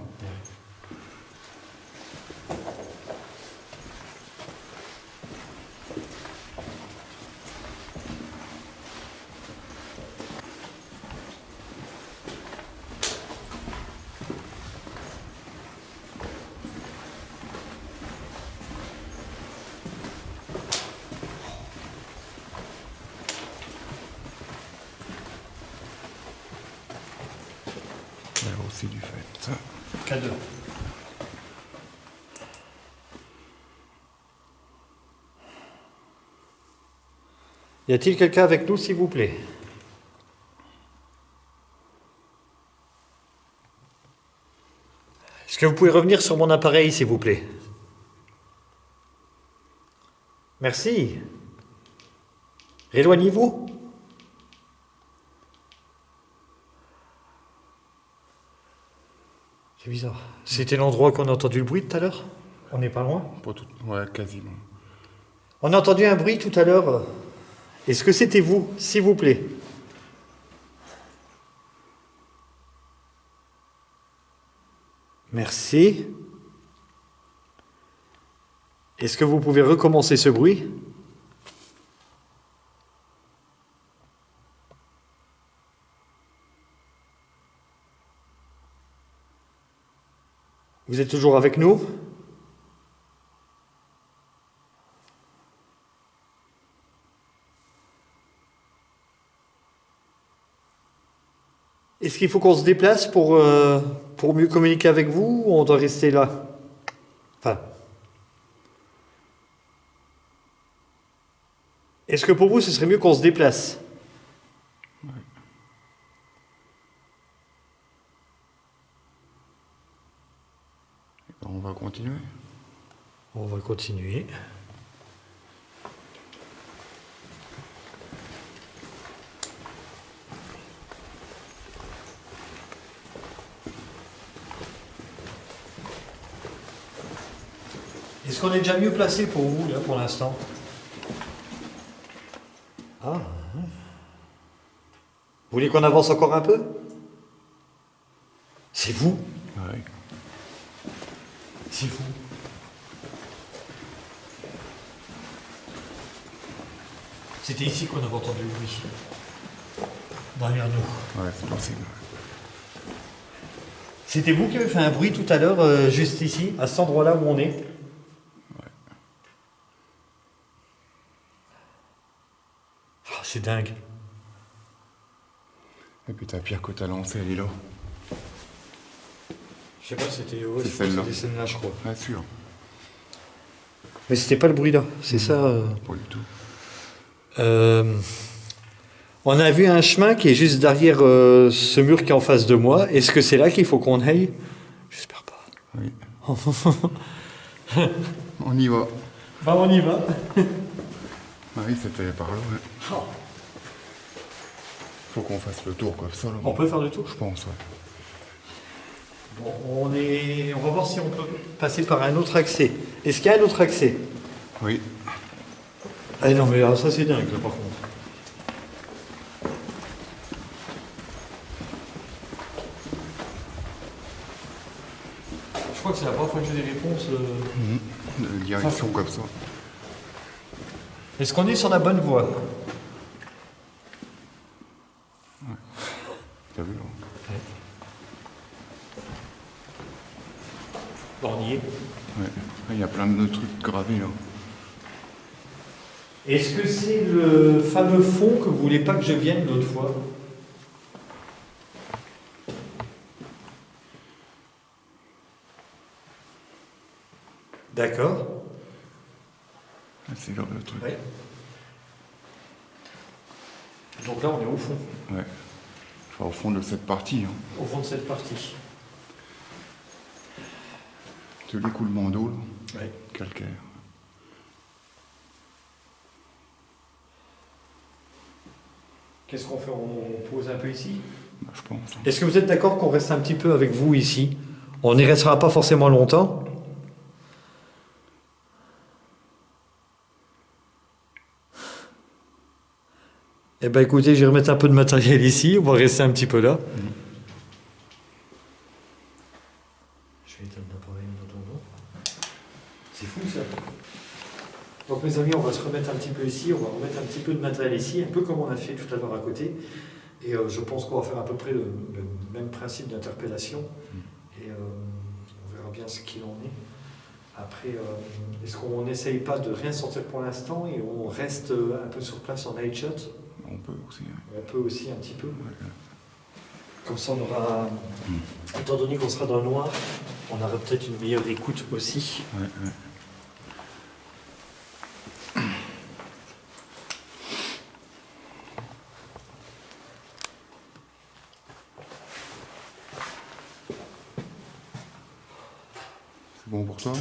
Là aussi du fait. Ça. K2. Y a-t-il quelqu'un avec nous, s'il vous plaît? Est-ce que vous pouvez revenir sur mon appareil, s'il vous plaît? Merci. Éloignez-vous. C'est bizarre. C'était l'endroit qu'on a entendu le bruit tout à l'heure? On n'est pas loin? Pas tout. Ouais, quasiment. On a entendu un bruit tout à l'heure. Est-ce que c'était vous, s'il vous plaît? Merci. Est-ce que vous pouvez recommencer ce bruit? Vous êtes toujours avec nous? Est-ce qu'il faut qu'on se déplace pour mieux communiquer avec vous ou on doit rester là? Enfin. Est-ce que pour vous, ce serait mieux qu'on se déplace? On va continuer. On va continuer. Est-ce qu'on est déjà mieux placé pour vous, là, pour l'instant? Ah. Vous voulez qu'on avance encore un peu? C'est vous? Ouais. C'est vous. C'était ici qu'on avait entendu le bruit. Derrière nous. Ouais, c'est possible. C'était vous qui avez fait un bruit tout à l'heure, juste ici, à cet endroit-là où on est? Ouais. Oh, c'est dingue. Et puis ta pierre que t'as lancée, elle est là. Je sais pas, c'était C'est celle-là. celle-là, je crois. Bien sûr. Mais c'était pas le bruit là, c'est ça. Pas du tout. On a vu un chemin qui est juste derrière ce mur qui est en face de moi. Est-ce que c'est là qu'il faut qu'on aille? J'espère pas. Oui. On y va. Bah on y va. Ah oui, c'était par là, ouais. Faut qu'on fasse le tour comme ça, là. On peut faire le tour? Je pense, ouais. Bon, on va voir si on peut passer par un autre accès. Est-ce qu'il y a un autre accès? Oui. Ah non, mais ça c'est dingue là, par contre. Je crois que c'est la première fois que j'ai des réponses. De direction comme ça. Est-ce qu'on est sur la bonne voie? T'as vu, là? Bon, on y est. Ouais. Il y a plein de trucs gravés, là. Est-ce que c'est le fameux fond que vous voulez pas que je vienne l'autre fois? D'accord. C'est le truc. Oui. Donc là, on est au fond. Ouais. Enfin, au fond de cette partie. Hein. Au fond de cette partie. C'est l'écoulement d'eau, là. Oui. Calcaire. Qu'est-ce qu'on fait? On pose un peu ici? Bah, je pense. Hein. Est-ce que vous êtes d'accord qu'on reste un petit peu avec vous ici? On n'y restera pas forcément longtemps. Eh bien écoutez, je vais remettre un peu de matériel ici, on va rester un petit peu là. Je vais éteindre l'appareil en attendant. C'est fou ça. Donc mes amis, on va se remettre un petit peu ici, on va remettre un petit peu de matériel ici, un peu comme on a fait tout à l'heure à côté. Et je pense qu'on va faire à peu près le même principe d'interpellation. Et on verra bien ce qu'il en est. Après, est-ce qu'on n'essaye pas de rien sortir pour l'instant et on reste un peu sur place en night shot? On peut aussi. Ouais. On peut aussi un petit peu. Ouais. Comme ça, on aura, étant donné qu'on sera dans le noir, on aura peut-être une meilleure écoute aussi. Ouais, ouais. C'est bon pour toi?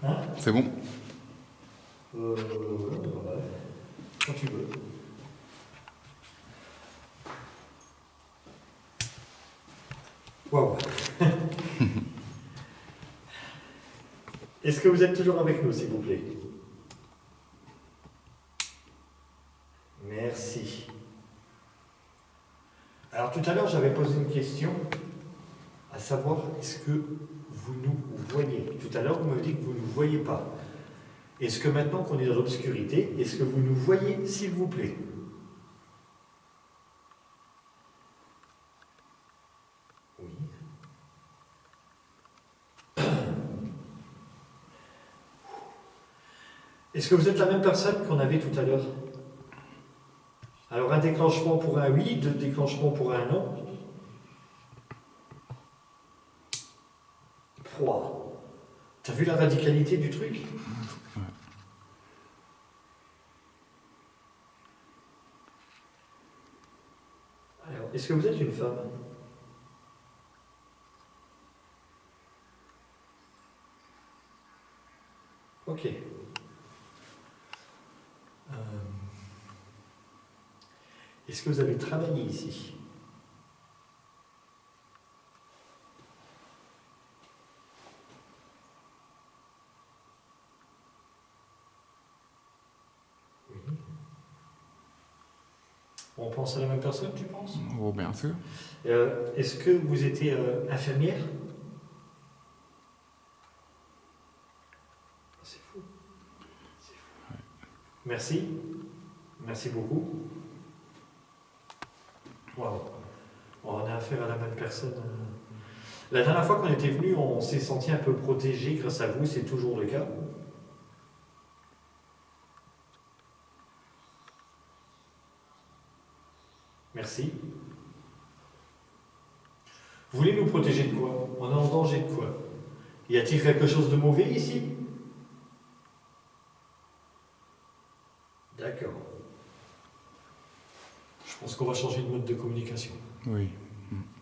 Hein? C'est bon? Ouais. Quand tu veux. Waouh. Est-ce que vous êtes toujours avec nous, s'il vous plaît? Merci. Alors tout à l'heure, j'avais posé une question, à savoir, est-ce que vous nous voyez? Tout à l'heure, vous m'avez dit que vous ne nous voyez pas. Est-ce que maintenant qu'on est dans l'obscurité, est-ce que vous nous voyez, s'il vous plaît? Oui. Est-ce que vous êtes la même personne qu'on avait tout à l'heure? Alors un déclenchement pour un oui, deux déclenchements pour un non. 3. T'as vu la radicalité du truc? Ouais. Alors, est-ce que vous êtes une femme? Ok. Est-ce que vous avez travaillé ici? Oui. On pense à la même personne, tu penses? Oh, bien sûr. Est-ce que vous étiez infirmière? C'est fou. C'est fou. Ouais. Merci. Merci beaucoup. Waouh. On a affaire à la même personne. La dernière fois qu'on était venu, on s'est senti un peu protégé grâce à vous, c'est toujours le cas. Merci. Vous voulez nous protéger de quoi? On est en danger de quoi? Y a-t-il quelque chose de mauvais ici? D'accord. Je pense qu'on va changer de mode de communication. Oui.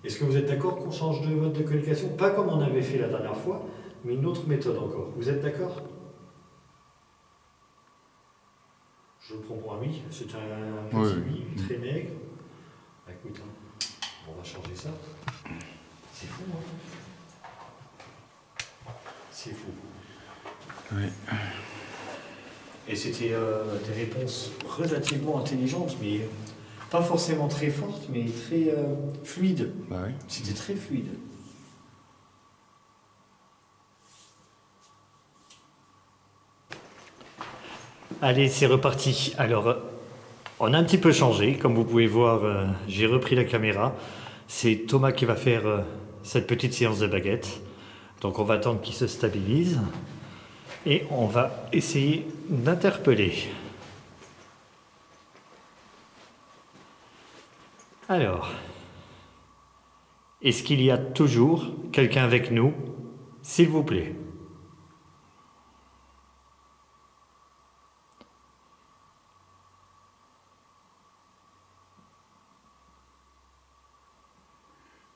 Est-ce que vous êtes d'accord qu'on change de mode de communication? Pas comme on avait fait la dernière fois, mais une autre méthode encore. Vous êtes d'accord? Je le prends pour un oui. C'est un petit oui, très maigre. Écoute, on va changer ça. C'est fou, hein? C'est fou. Oui. Et c'était des réponses relativement intelligentes, mais pas forcément très fortes, mais très fluides. Bah oui. C'était très fluide. Allez, c'est reparti. Alors, on a un petit peu changé. Comme vous pouvez voir, j'ai repris la caméra. C'est Thomas qui va faire cette petite séance de baguette. Donc, on va attendre qu'il se stabilise. Et on va essayer d'interpeller. Alors, est-ce qu'il y a toujours quelqu'un avec nous, s'il vous plaît?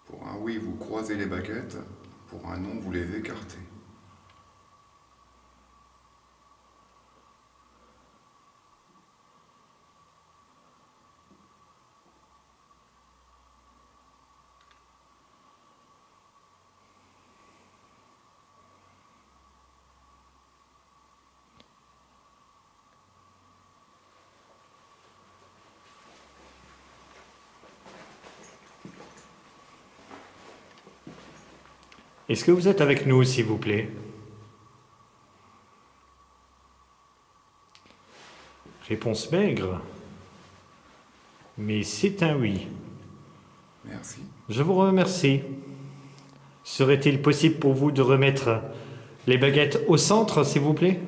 Pour un oui, vous croisez les baguettes. Pour un non, vous les écartez. Est-ce que vous êtes avec nous, s'il vous plaît? Réponse maigre. Mais c'est un oui. Merci. Je vous remercie. Serait-il possible pour vous de remettre les baguettes au centre, s'il vous plaît?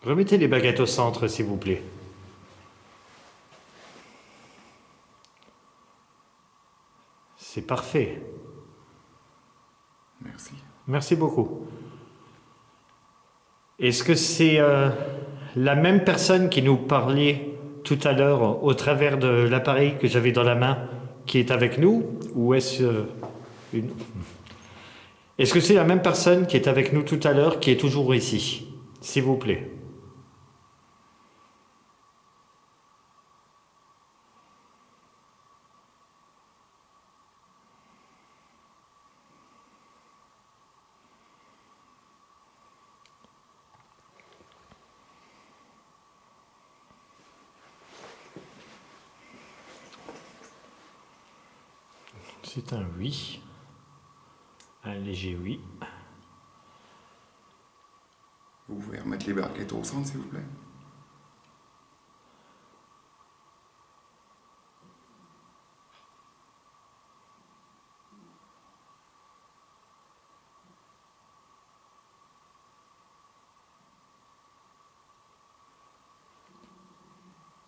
Remettez les baguettes au centre, s'il vous plaît. C'est parfait. Merci. Merci beaucoup. Est-ce que c'est la même personne qui nous parlait tout à l'heure au travers de l'appareil que j'avais dans la main qui est avec nous? Ou est-ce une... Est-ce que c'est la même personne qui est avec nous tout à l'heure qui est toujours ici? S'il vous plaît. C'est un oui. Un léger oui. Vous pouvez remettre les baguettes au centre, s'il vous plaît?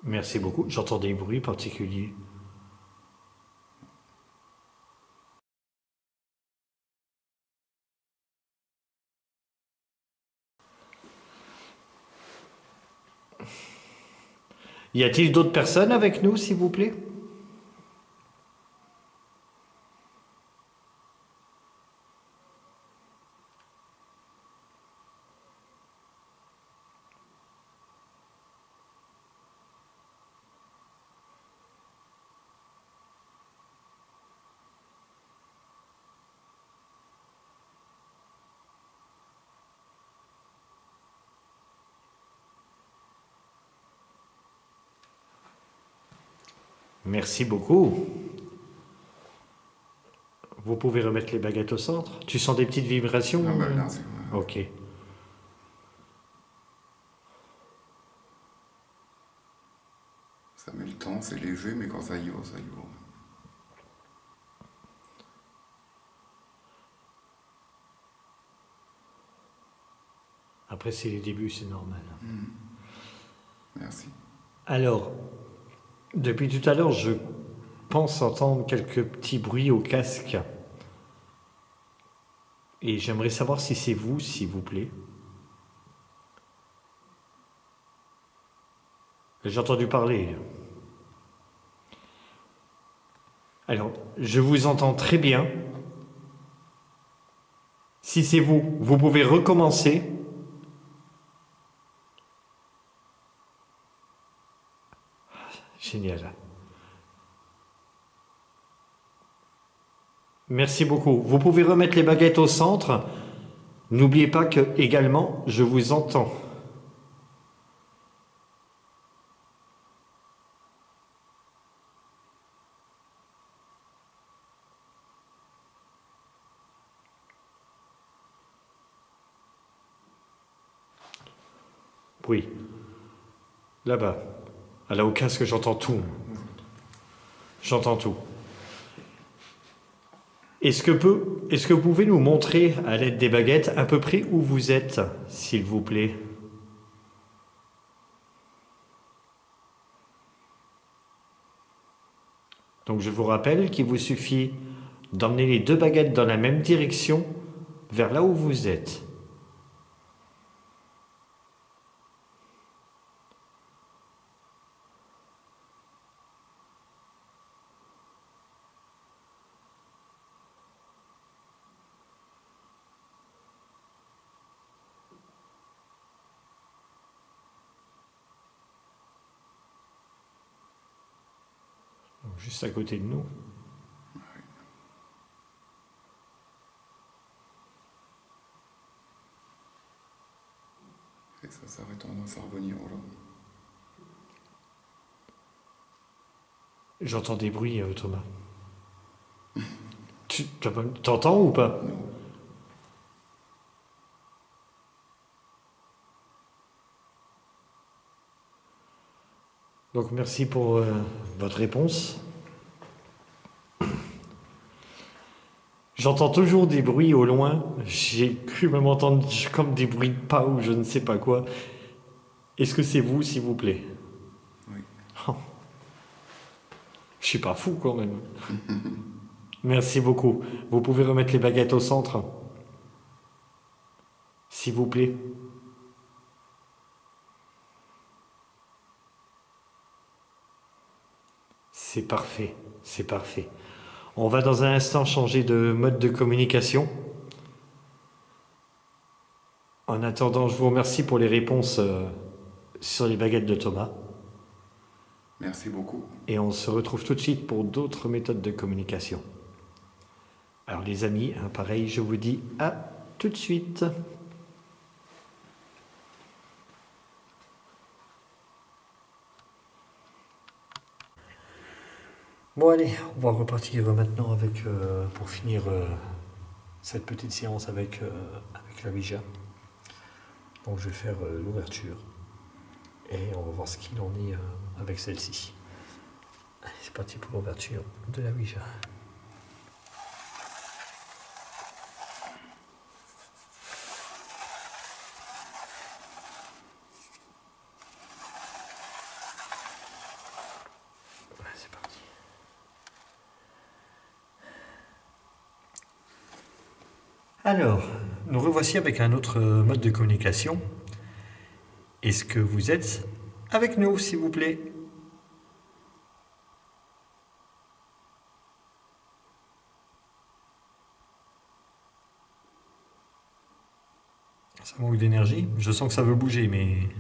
Merci beaucoup. J'entends des bruits particuliers. Y a-t-il d'autres personnes avec nous, s'il vous plaît? Merci beaucoup. Vous pouvez remettre les baguettes au centre. Tu sens des petites vibrations? Ah bah bien sûr. Ok. Ça met le temps, c'est léger, mais quand ça y va, ça y va. Après, c'est les débuts, c'est normal. Merci. Alors, depuis tout à l'heure, je pense entendre quelques petits bruits au casque. Et j'aimerais savoir si c'est vous, s'il vous plaît. J'ai entendu parler. Alors, je vous entends très bien. Si c'est vous, vous pouvez recommencer. Génial. Merci beaucoup. Vous pouvez remettre les baguettes au centre. N'oubliez pas que, également, je vous entends. Oui. Là-bas. Là, au casque, j'entends tout. J'entends tout. Est-ce que vous pouvez nous montrer, à l'aide des baguettes, à peu près où vous êtes, s'il vous plaît? Donc je vous rappelle qu'il vous suffit d'emmener les 2 baguettes dans la même direction, vers là où vous êtes. Donc, juste à côté de nous. Et ça aurait tendance à revenir, voilà. J'entends des bruits, Thomas. T'entends ou pas? Non. Donc merci pour votre réponse. J'entends toujours des bruits au loin. J'ai cru même entendre comme des bruits de pas ou je ne sais pas quoi. Est-ce que c'est vous, s'il vous plaît? Oui. Oh. Je suis pas fou quand même. Merci beaucoup. Vous pouvez remettre les baguettes au centre, s'il vous plaît. C'est parfait, c'est parfait. On va dans un instant changer de mode de communication. En attendant, je vous remercie pour les réponses sur les baguettes de Thomas. Merci beaucoup. Et on se retrouve tout de suite pour d'autres méthodes de communication. Alors les amis, pareil, je vous dis à tout de suite. Bon allez, on va repartir maintenant avec, pour finir cette petite séance avec la Ouija. Donc je vais faire l'ouverture et on va voir ce qu'il en est avec celle-ci. Allez, c'est parti pour l'ouverture de la Ouija. C'est parti. Alors, nous revoici avec un autre mode de communication. Est-ce que vous êtes avec nous, s'il vous plaît? Ça manque d'énergie. Je sens que ça veut bouger, mais...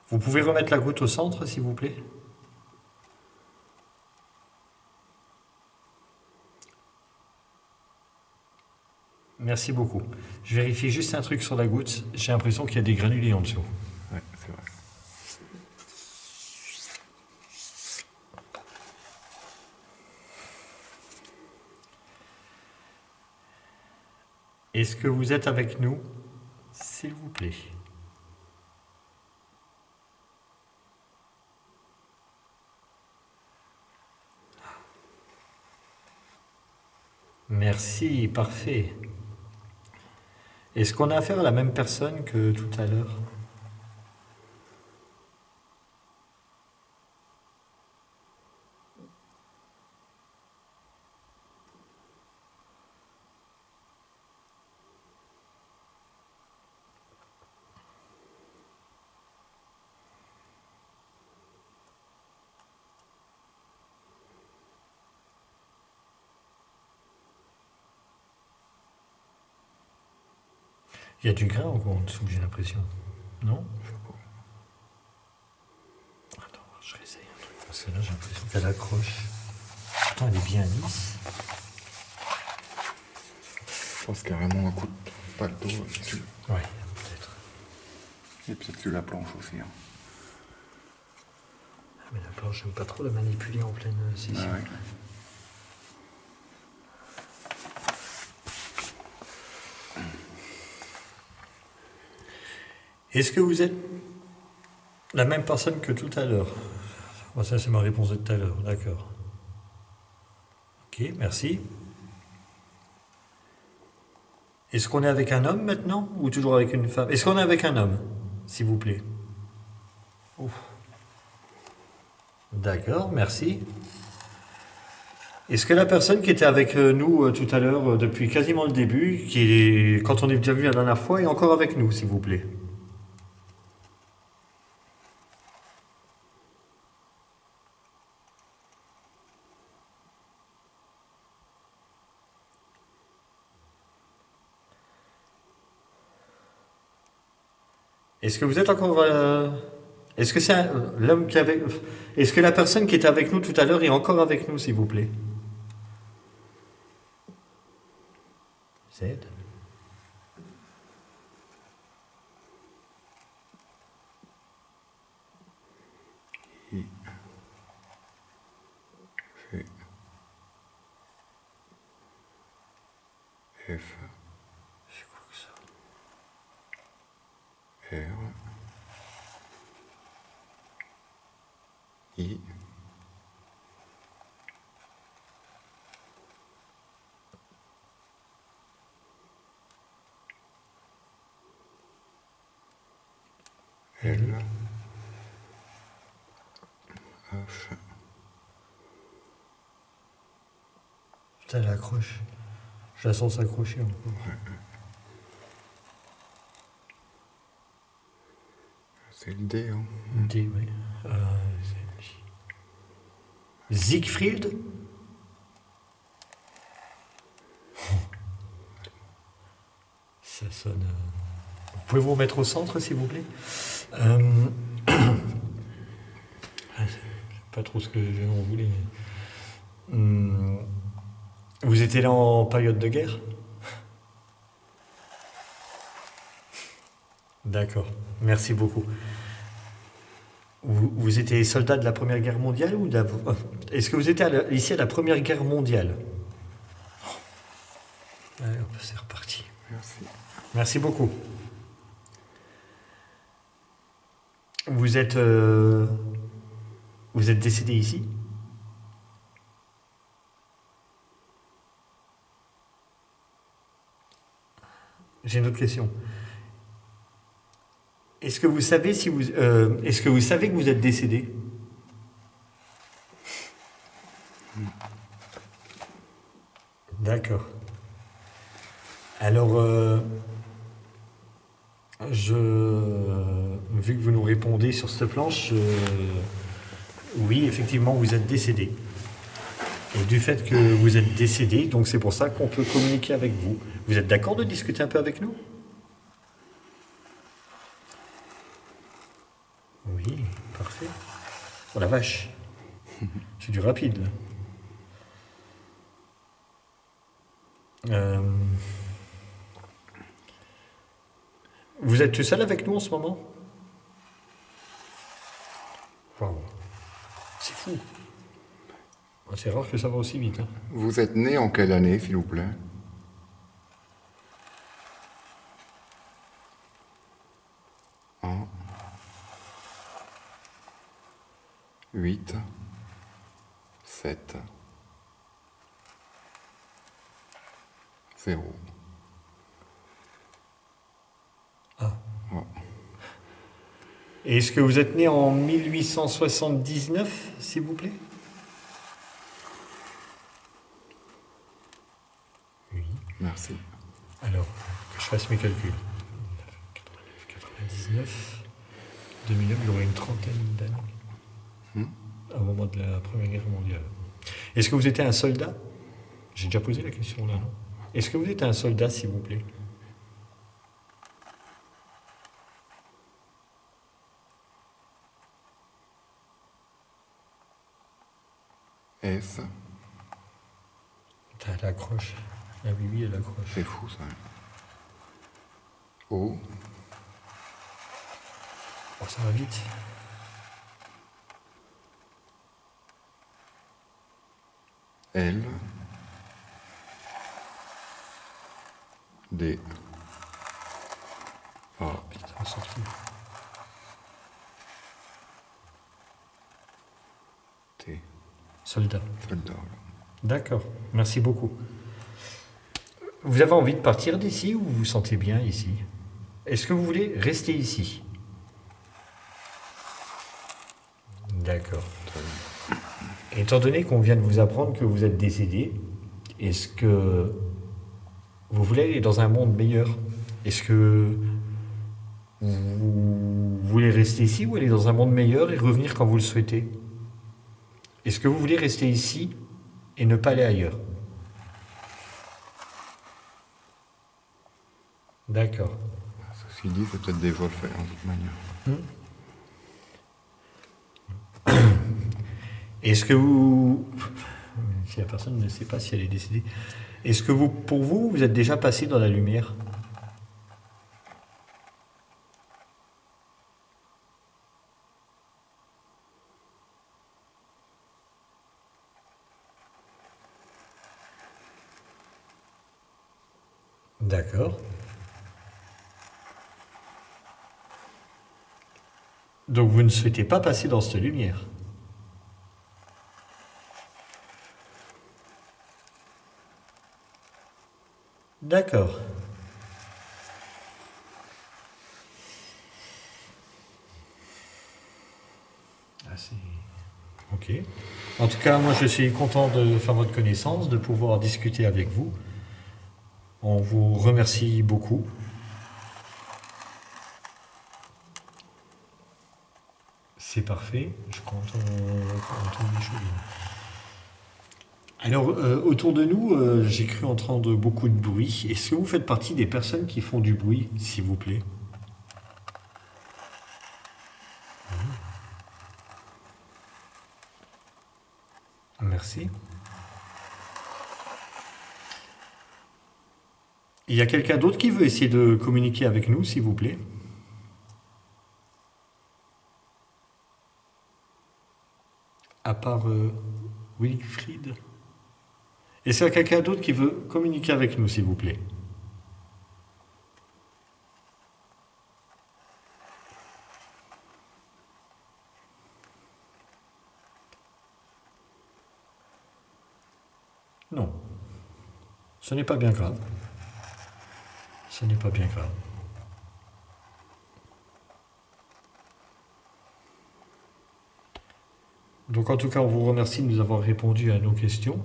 Vous pouvez remettre la goutte au centre, s'il vous plaît? Merci beaucoup. Je vérifie juste un truc sur la goutte. J'ai l'impression qu'il y a des granulés en dessous. Ouais, c'est vrai. Est-ce que vous êtes avec nous, s'il vous plaît? Merci, parfait. Est-ce qu'on a affaire à la même personne que tout à l'heure? Il y a du grain en dessous, j'ai l'impression. Non? Attends, je réessaye un truc. Parce que là, j'ai l'impression qu'elle accroche. Pourtant, elle est bien lisse. Je pense carrément un coup de paletot dessus. Ouais, peut-être. Et peut-être sur la planche aussi. Hein. Mais la planche, j'aime pas trop la manipuler en pleine session. Ah ouais. Est-ce que vous êtes la même personne que tout à l'heure? Bon, ça, c'est ma réponse de tout à l'heure, d'accord. Ok, merci. Est-ce qu'on est avec un homme maintenant ou toujours avec une femme? Est-ce qu'on est avec un homme, s'il vous plaît? Ouf. D'accord, merci. Est-ce que la personne qui était avec nous tout à l'heure, depuis quasiment le début, quand on est déjà vu la dernière fois, est encore avec nous, s'il vous plaît? Est-ce que vous êtes encore... Est-ce que c'est l'homme qui avait... Est-ce que la personne qui était avec nous tout à l'heure est encore avec nous, s'il vous plaît? Z. I. G. F. C'est quoi que ça? R. I. L. H. Putain, elle accroche. Je la sens s'accrocher encore. C'est le D, hein. D, oui. Siegfried? Ça sonne... Vous pouvez vous mettre au centre, s'il vous plaît? Pas trop ce que on voulait. Vous étiez là en période de guerre? D'accord, merci beaucoup. Vous étiez soldat de la Première Guerre mondiale ou est-ce que vous étiez ici à la Première Guerre mondiale? Allez, hop, c'est reparti. Merci. Merci beaucoup. Vous êtes décédé ici? J'ai une autre question. Est-ce que vous savez est-ce que vous savez que vous êtes décédé? D'accord. Alors, vu que vous nous répondez sur cette planche, oui, effectivement, vous êtes décédé. Et du fait que vous êtes décédé, donc c'est pour ça qu'on peut communiquer avec vous. Vous êtes d'accord de discuter un peu avec nous? Oui, parfait. Oh la vache. C'est du rapide, là. Vous êtes tout seul avec nous en ce moment? Wow. C'est fou. C'est rare que ça va aussi vite. Hein. Vous êtes né en quelle année, s'il vous plaît? Un. 8. 7. 0. Ah. Oh. Et est-ce que vous êtes né en 1879, s'il vous plaît? Oui. Merci. Alors, que je fasse mes calculs. 99, 2009, il aurait une trentaine d'années. Au moment de la Première Guerre mondiale. Est-ce que vous étiez un soldat? J'ai déjà posé la question là, non? Est-ce que vous êtes un soldat, s'il vous plaît? S. Elle accroche. La Bibi, elle accroche. C'est fou, ça. O. Oh, ça va vite. L, D, A, Putain, ça trouve. T. Soldat. Soldat, voilà. D'accord, merci beaucoup. Vous avez envie de partir d'ici ou vous vous sentez bien ici? Est-ce que vous voulez rester ici? D'accord. Étant donné qu'on vient de vous apprendre que vous êtes décédé, est-ce que vous voulez aller dans un monde meilleur? Est-ce que vous voulez rester ici ou aller dans un monde meilleur et revenir quand vous le souhaitez? Est-ce que vous voulez rester ici et ne pas aller ailleurs? D'accord. Ceci dit, c'est peut-être des vols faits en toute manière. Est-ce que vous... Si la personne ne sait pas si elle est décédée, est-ce que vous, pour vous, vous êtes déjà passé dans la lumière? D'accord. Donc vous ne souhaitez pas passer dans cette lumière? D'accord. Ah, c'est... Ok. En tout cas, moi je suis content de faire votre connaissance, de pouvoir discuter avec vous. On vous remercie beaucoup. C'est parfait. Je crois entendre les choses. Alors, autour de nous, j'ai cru entendre beaucoup de bruit. Est-ce que vous faites partie des personnes qui font du bruit, s'il vous plaît? Merci. Il y a quelqu'un d'autre qui veut essayer de communiquer avec nous, s'il vous plaît? À part Wilfried. Est-ce qu'il y a quelqu'un d'autre qui veut communiquer avec nous, s'il vous plaît? Non. Ce n'est pas bien grave. Ce n'est pas bien grave. Donc en tout cas, on vous remercie de nous avoir répondu à nos questions.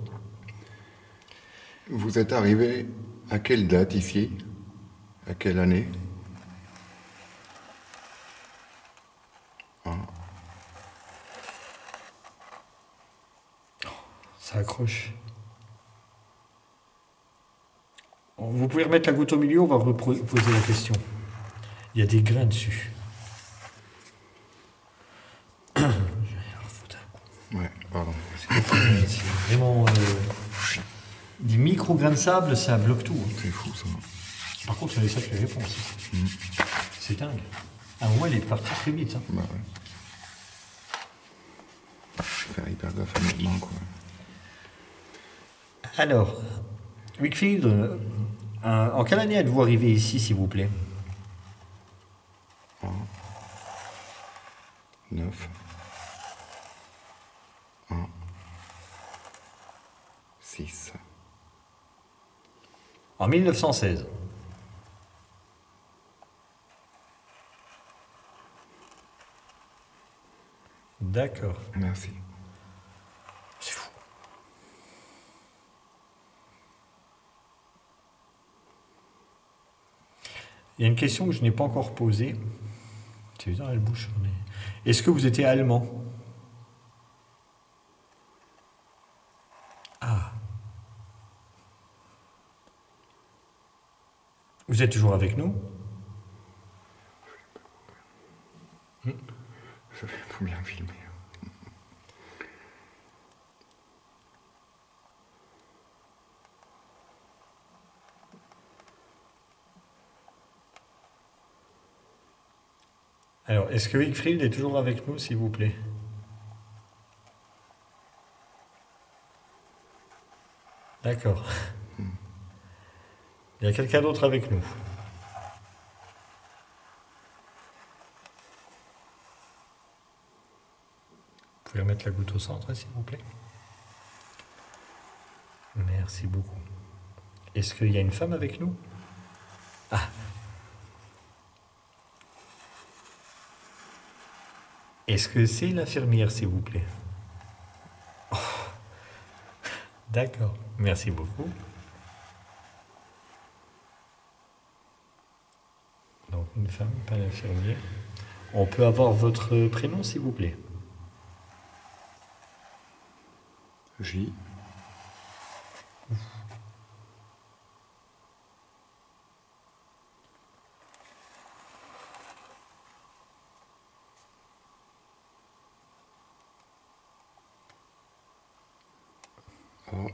Vous êtes arrivé à quelle date ici? À quelle année? Ça accroche. Vous pouvez remettre la goutte au milieu, on va reposer la question. Il y a des grains dessus. Ouais, pardon. C'est vraiment des micro-grains de sable, ça bloque tout. C'est fou ça. Par contre, il y a des sacrées réponses. C'est dingue. À un moment, il est parti très vite. Hein. Bah ouais. Faut faire hyper gaffe à maintenant, quoi. Alors, Wickfield, en quelle année êtes-vous arrivé ici, s'il vous plaît? 9. 1. 6. En 1916. D'accord. Merci. C'est fou. Il y a une question que je n'ai pas encore posée. C'est bizarre, elle bouge. Mais... Est-ce que vous étiez allemand? Ah. Vous êtes toujours avec nous? Faut bien filmer. Alors, est-ce que Wickfield est toujours avec nous, s'il vous plaît? D'accord. Il y a quelqu'un d'autre avec nous. Vous pouvez remettre la goutte au centre, s'il vous plaît. Merci beaucoup. Est-ce qu'il y a une femme avec nous? Ah. Est-ce que c'est l'infirmière, s'il vous plaît? Oh. D'accord. Merci beaucoup. Donc une femme, pas l'infirmière. On peut avoir votre prénom, s'il vous plaît? J. O.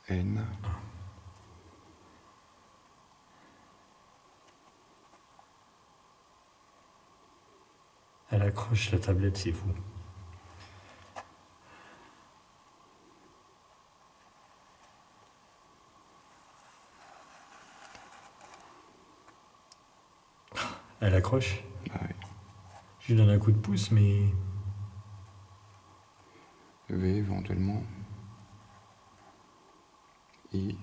N. Elle accroche la tablette, c'est fou. Elle accroche. Ah oui. Je lui donne un coup de pouce, mais... V éventuellement. I.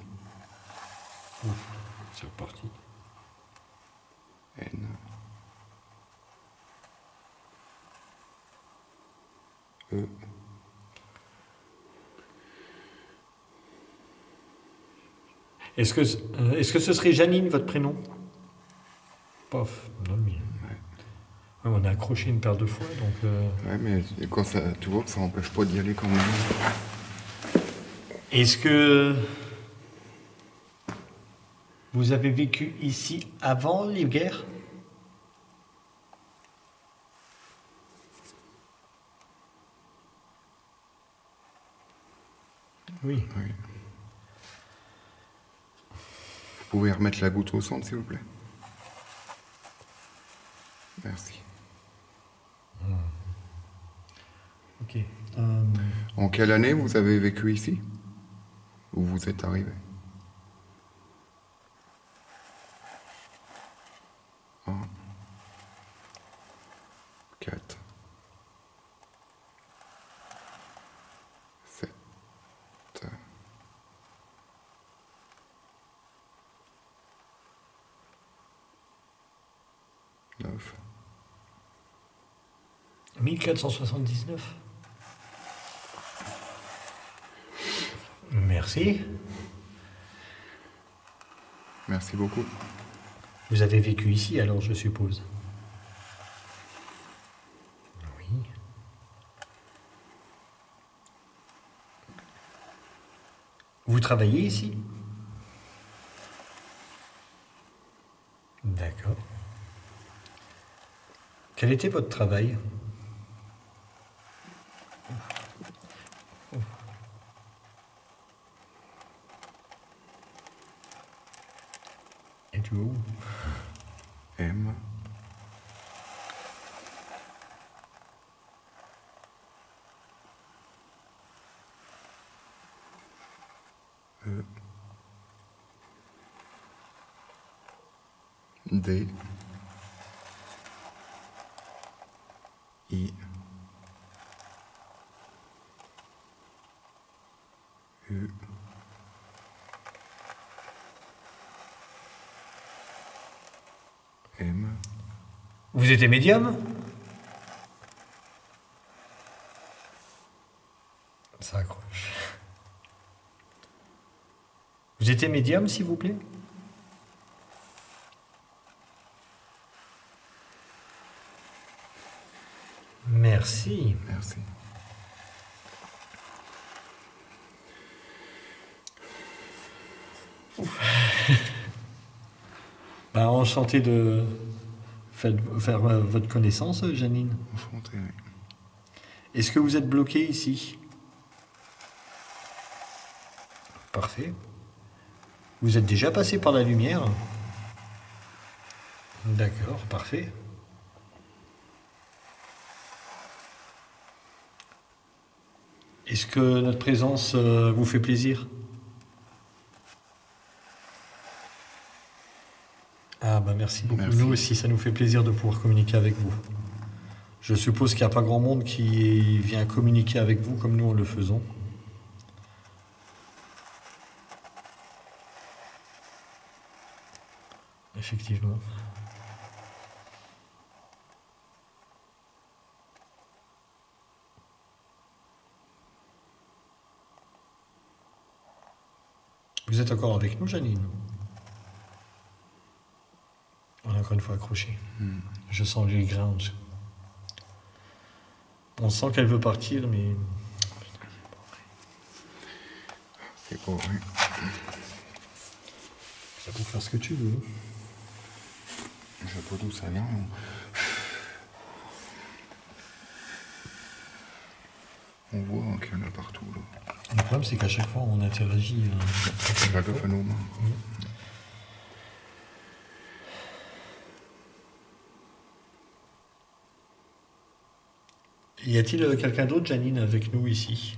C'est reparti. N. E. Est-ce que ce serait Janine, votre prénom? Pof, dans le milieu. Ouais, on a accroché une paire de fois, donc... Ouais, mais quand ça, tu vois que ça n'empêche pas d'y aller quand même. Est-ce que vous avez vécu ici avant les guerres? Oui. Oui. Vous pouvez remettre la goutte au centre, s'il vous plaît? Merci. Ok. En quelle année vous avez vécu ici? Où vous êtes arrivé? 1, 4, 7, 9. 1479. Merci. Merci beaucoup. Vous avez vécu ici alors, je suppose? Oui. Vous travaillez ici? D'accord. Quel était votre travail? Et tu vas où? M. E. D. I. U. M. Vous étiez médium? Ça accroche. Vous étiez médium, s'il vous plaît? Merci. Merci. Bah, enchanté de faire votre connaissance, Janine. Enchanté, oui. Est-ce que vous êtes bloqué ici? Parfait. Vous êtes déjà passé par la lumière? D'accord, parfait. Est-ce que notre présence vous fait plaisir? Ah bah merci beaucoup. Merci. Nous aussi, ça nous fait plaisir de pouvoir communiquer avec vous. Je suppose qu'il n'y a pas grand monde qui vient communiquer avec vous comme nous le faisons. Effectivement. Vous êtes encore avec nous, Janine? On est encore une fois accroché. Je sens les grains en dessous. On sent qu'elle veut partir, mais... C'est pas vrai. Ça peut faire ce que tu veux. Je sais pas d'où ça vient. On voit qu'il y en a partout, là. Le problème, c'est qu'à chaque fois, on interagit. Ça fait nos mains. Y a-t-il quelqu'un d'autre, Janine, avec nous ici?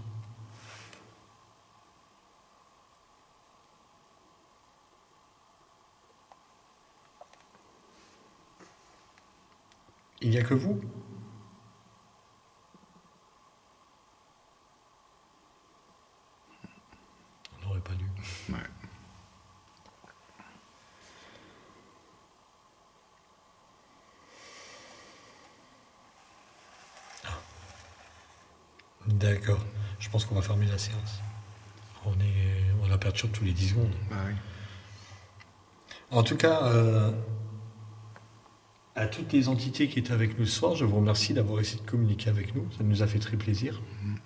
Il n'y a que vous? On n'aurait pas dû. Ouais. D'accord. Je pense qu'on va fermer la séance. On la perturbe tous les 10 secondes. Bah oui. En tout cas, à toutes les entités qui étaient avec nous ce soir, je vous remercie d'avoir essayé de communiquer avec nous. Ça nous a fait très plaisir.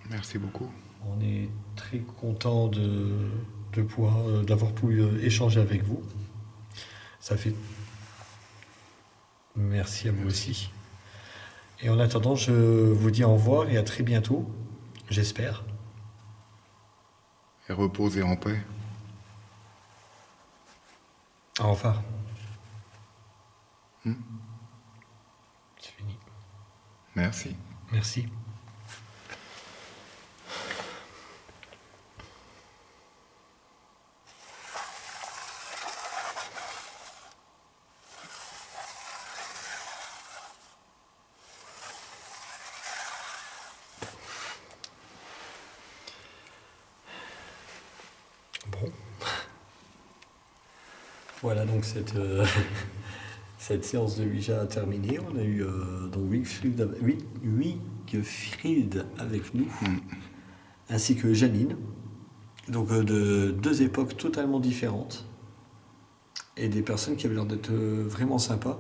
Merci beaucoup. On est très content de pouvoir, d'avoir pu échanger avec vous. Ça fait... Merci à vous aussi. Et en attendant, je vous dis au revoir et à très bientôt, j'espère. Et reposez en paix. Au revoir. C'est fini. Merci. Merci. Bon. Voilà donc cette séance de Ouija a terminé. On a eu donc Wigfield avec nous, ainsi que Janine. Donc de deux époques totalement différentes. Et des personnes qui avaient l'air d'être vraiment sympas.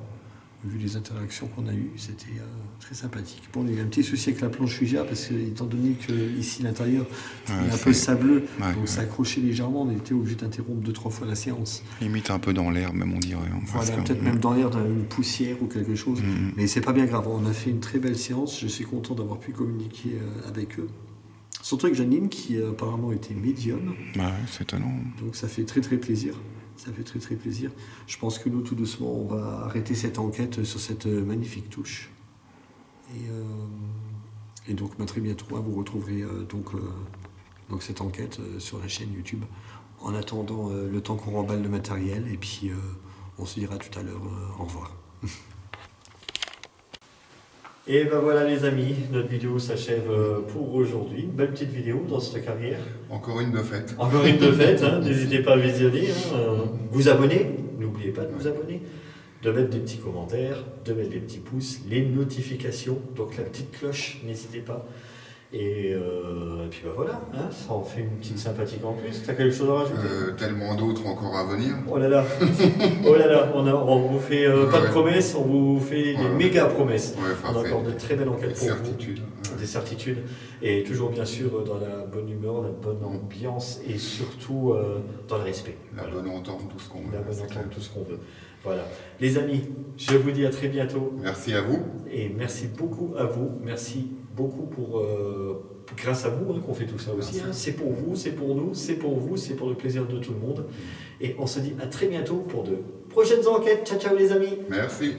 Vu les interactions qu'on a eues, c'était très sympathique. Bon, on a eu un petit souci avec la planche Ouija, parce que étant donné qu'ici l'intérieur est un peu sableux, donc ça accrochait légèrement, on était obligé d'interrompre 2-3 fois la séance. Limite un peu dans l'air, même on dirait. Voilà, peut-être même dans l'air d'une poussière ou quelque chose, mais c'est pas bien grave. On a fait une très belle séance, je suis content d'avoir pu communiquer avec eux. Surtout avec Janine, qui apparemment était médium. Bah, c'est étonnant. Donc ça fait très très plaisir. Ça fait très très plaisir. Je pense que nous, tout doucement, on va arrêter cette enquête sur cette magnifique touche. Et donc, très bientôt, vous retrouverez donc cette enquête sur la chaîne YouTube. En attendant le temps qu'on remballe le matériel, et puis on se dira tout à l'heure au revoir. Et ben voilà les amis, notre vidéo s'achève pour aujourd'hui. Belle petite vidéo dans cette carrière. Encore une de fête. Encore une de fête, hein, n'hésitez pas à visionner. Vous abonner, n'oubliez pas de vous abonner, de mettre des petits commentaires, de mettre des petits pouces, les notifications, donc la petite cloche, n'hésitez pas. Et puis ben voilà, hein, ça en fait une petite sympathique en plus. T'as quelque chose à rajouter? Tellement d'autres encore à venir. Oh là là, oh là là, on vous fait pas de promesses, on vous fait des méga promesses. On a encore de très belles enquêtes pour vous, des certitudes, et toujours bien sûr dans la bonne humeur, la bonne ambiance, et surtout dans le respect. La bonne entente, tout ce qu'on veut. La bonne entente, tout ce qu'on veut. Voilà. Les amis, je vous dis à très bientôt. Merci à vous. Et merci beaucoup à vous. Merci beaucoup pour... grâce à vous qu'on fait tout ça aussi. Hein. C'est pour vous, c'est pour nous, c'est pour vous, c'est pour le plaisir de tout le monde. Et on se dit à très bientôt pour de prochaines enquêtes. Ciao, ciao les amis. Merci.